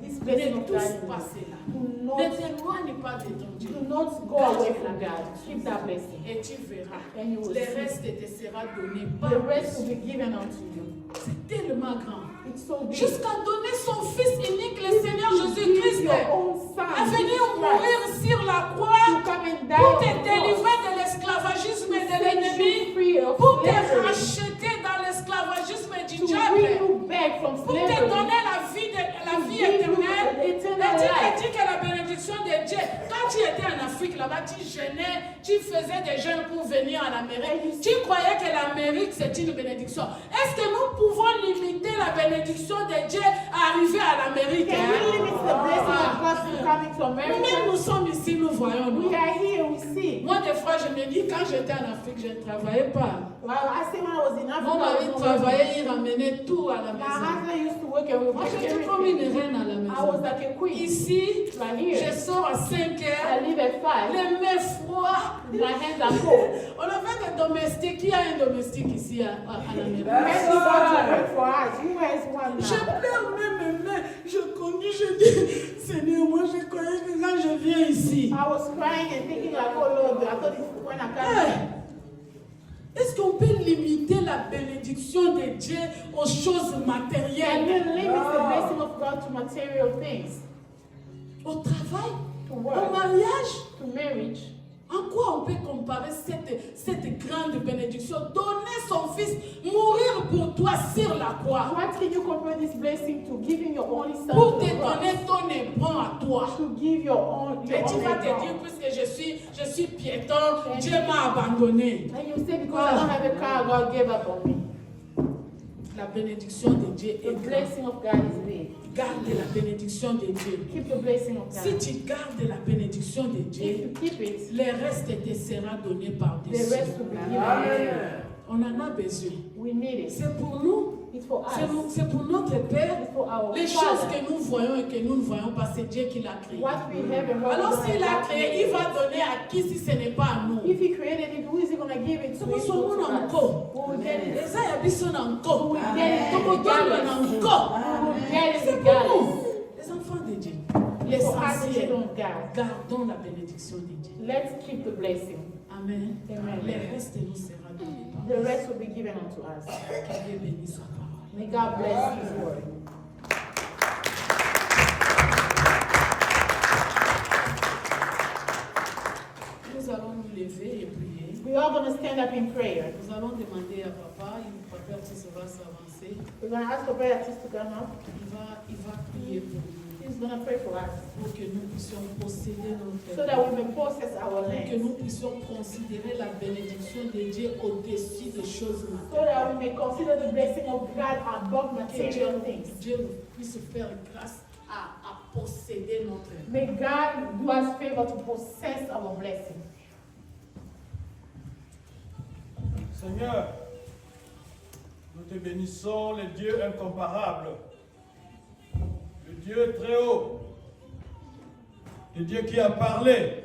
This Ne blessing of God touche in pas you. cela. Do Ne not, t'éloigne pas de ton Dieu. do not go away from God. Keep that blessing. Et tu verras. And you will Le see. reste te sera donné The rest par-dessus. will be given unto you. C'est tellement grand. It's so big. Jusqu'à donner son Fils unique, le Seigneur To give Jésus-Christ, your own son, à venir Jesus mourir Christ, sur la to croix come and die pour on te the cross, délivrer de l'esclavagisme et de set you l'ennemi, free of pour te slavery, racheter dans l'esclavagisme du to bring diable, you back from pour te slavery, donner la vie, la vie give you éternelle. the Et eternal tu te life. dis que la bénédiction de Dieu, quand tu étais en Afrique là-bas, tu jeûnais, tu faisais des jeûnes pour venir en Amérique. Tu croyais que l'Amérique c'est une bénédiction. Est-ce que nous pouvons limiter la bénédiction de Dieu à arriver à l'Amérique? Can we limit the blessing of God from coming to Nous-mêmes, America? nous sommes ici, nous voyons. We Nous. are here, we see. Moi, des fois, je me dis, quand j'étais en Afrique, je ne travaillais pas. Well, I say when I was in Africa, Mon mari I was travaillait, il ramenait tout à la my maison. husband used to work and we Moi, worked j'étais comme une everything. reine à la I was maison. like a queen. Ici, But je here, sors à 5 I heures, live at 5. les mains froides. My hands are cold. On avait des domestiques. Qui a un domestique ici à l'Amérique? When we go to work for us, you guys want Je now. pleure même mes mains. Je conduis, je dis, Seigneur, moi je croyais que quand je viens ici, I was crying and thinking like, oh Lord, I thought this when I come hey, back. est-ce qu'on peut limiter la bénédiction de Dieu aux choses Can matérielles? you limit the blessing of God to material things? Au travail, To au work, mariage? to marriage? En quoi on peut comparer cette grande bénédiction? Donner son fils, mourir pour toi sur la croix, What can you compare this blessing to giving your only son pour to te the cross? donner ton éperon à toi. To give your own Et tu vas te life. dire, puisque je suis piéton, Dieu m'a abandonné. And you say, because I don't have a car, God gave up on me. La La bénédiction de Dieu The est grande. blessing of God is big. Garde la bénédiction de Dieu. Keep the blessing of Si God. tu gardes la bénédiction de If Dieu, you keep it, le reste te sera donné par the dessus. rest will be given. On en a besoin. We need it. C'est pour nous, It's for us. c'est pour notre Père. It's for our Les choses Father. que nous voyons et que nous ne voyons pas, c'est Dieu qui l'a créé. What we have and what Alors we s'il don't a have. créé, il va donner à qui si ce n'est pas à nous? If he created it, who is he going to give it to? Nous It's sommes to us. encore. We will get it. Les uns habitent encore. We will get it. Tout le monde encore. We will get it C'est pour regardless. nous, les enfants de Dieu. For us, the L'essentiel, children of God. gardons la bénédiction de Dieu. Let's keep the blessing. Amen. Amen. Le reste nous sera donné par The rest will be given unto us. Que Dieu bénisse sa parole. May God bless his word. Nous allons nous lever et prier. We are going to stand up in prayer. Nous allons demander à papa, papa Artis va s'avancer. We're going to ask the prayer artist to come up. Il va prier pour nous, He's going to pray for us pour que nous puissions posséder notre so that we may possess our pour que land. nous puissions considérer la bénédiction de Dieu au-dessus des choses So matérielles. that we may consider the blessing of God above Que material things. Dieu nous puisse faire grâce à posséder notre vie. May God do us favor to possess our blessing. Seigneur, nous te bénissons, le Dieu incomparable, le Dieu très haut, le Dieu qui a parlé.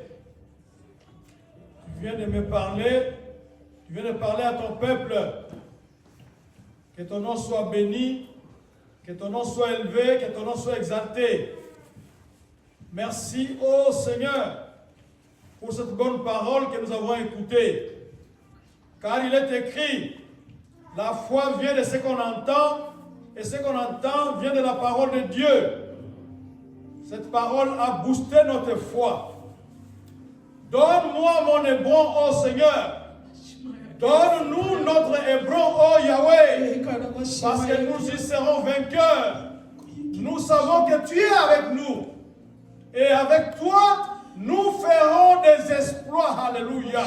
Tu viens de me parler, tu viens de parler à ton peuple. Que ton nom soit béni, que ton nom soit élevé, que ton nom soit exalté. Merci, ô Seigneur, pour cette bonne parole que nous avons écoutée. Car il est écrit, la foi vient de ce qu'on entend, et ce qu'on entend vient de la parole de Dieu. Cette parole a boosté notre foi. Donne-moi mon hébron, ô Seigneur. Donne-nous notre hébron, ô Yahweh. Parce que nous y serons vainqueurs. Nous savons que tu es avec nous. Et avec toi, nous ferons des exploits. Alléluia.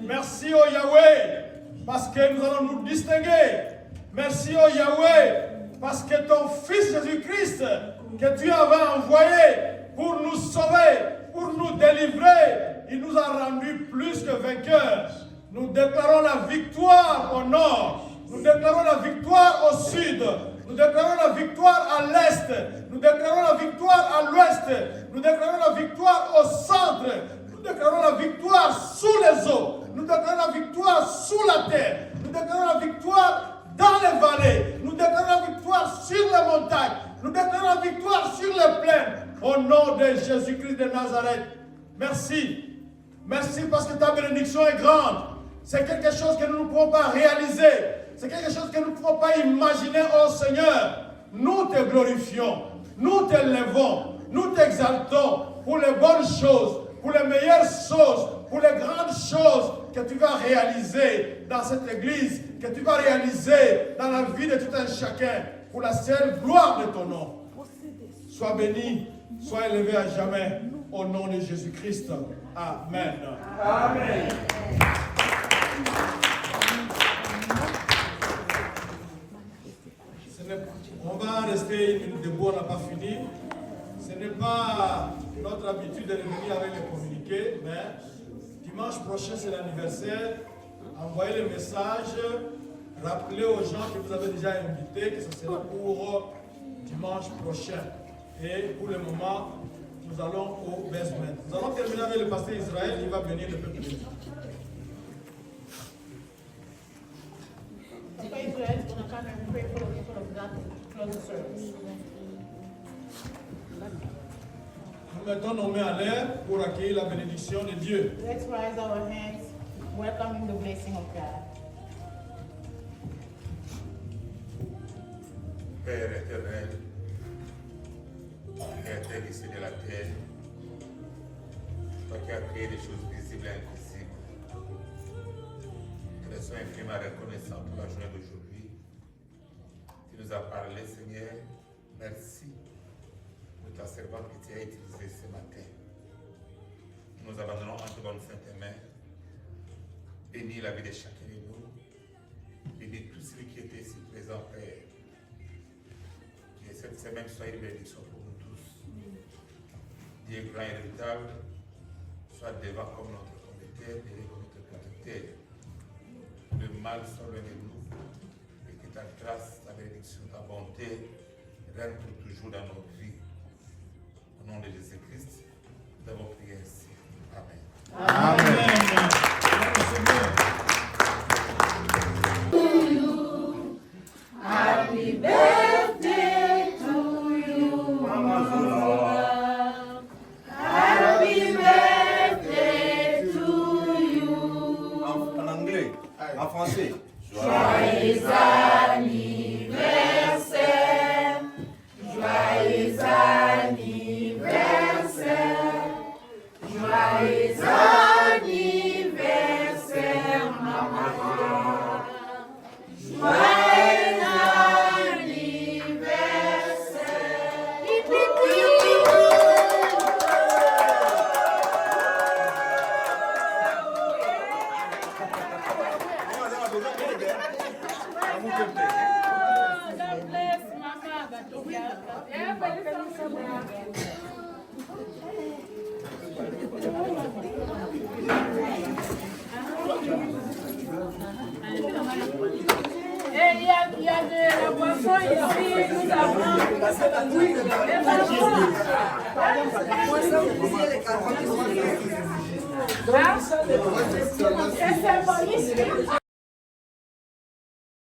Merci, ô Yahweh, parce que nous allons nous distinguer. Merci, ô Yahweh, parce que ton Fils Jésus-Christ, que tu avais envoyé pour nous sauver, pour nous délivrer, il nous a rendus plus que vainqueurs. Nous déclarons la victoire au nord, nous déclarons la victoire au sud, nous déclarons la victoire à l'est, nous déclarons la victoire à l'ouest, nous déclarons la victoire au centre, nous déclarons la victoire sous les eaux, nous déclarons la victoire sous la terre, nous déclarons la victoire dans les vallées, nous déclarons la victoire sur les montagnes, nous déclarons la victoire sur les plaines, au nom de Jésus-Christ de Nazareth. Merci. Merci parce que ta bénédiction est grande. C'est quelque chose que nous ne pouvons pas réaliser. C'est quelque chose que nous ne pouvons pas imaginer, oh Seigneur. Nous te glorifions, nous t'élevons, nous t'exaltons pour les bonnes choses, pour les meilleures choses, pour les grandes choses que tu vas réaliser dans cette église, que tu vas réaliser dans la vie de tout un chacun, pour la seule gloire de ton nom. Sois béni, sois élevé à jamais, au nom de Jésus-Christ. Amen. Amen. On va rester une minute debout, on n'a pas fini. Ce n'est pas notre habitude de revenir avec les communiqués, mais dimanche prochain c'est l'anniversaire. Envoyez le message, rappelez aux gens que vous avez déjà invités que ce sera pour dimanche prochain. Et pour le moment, nous allons au basement. Nous allons terminer avec le pasteur Israël, il va bénir le peuple de Dieu. Papa Israel is going to come and pray for the people of God to close the service. Nous mettons nos mains à l'air pour accueillir la bénédiction de Dieu. Let's raise our hands, welcoming the blessing of God. Père éternel, Créateur ici de la terre, toi qui as créé des choses visibles et invisibles, nous sommes infiniment reconnaissants pour la journée d'aujourd'hui. Tu nous as parlé, Seigneur, merci de ta servante que tu as utilisée ce matin. Nous nous abandonnons entre bonnes saintes mains. Bénis la vie de chacun de nous. bénis tous ceux qui étaient ici présents, Père. Que cette semaine soit une bénédiction pour nous tous. Dieu grand et redoutable, soit devant comme notre comité, derrière comme notre protecteur. Le mal soit loin de nous et que ta grâce, ta bénédiction, ta bonté règne pour toujours dans nos vies. Au nom de Jésus-Christ, nous avons prié ainsi. Amen. Amen. Happy birthday to you, Mama. Happy birthday to you. En anglais, en français. Joyeux anniversaire. Joyeux anniversaire. Joyeux anniversaire, Maman. Joyeux anniversaire. Hip, hip, hip. God bless my father together. Everybody come somewhere. Et il y a de la boisson ici, nous avons des enfants. C'est symbolique.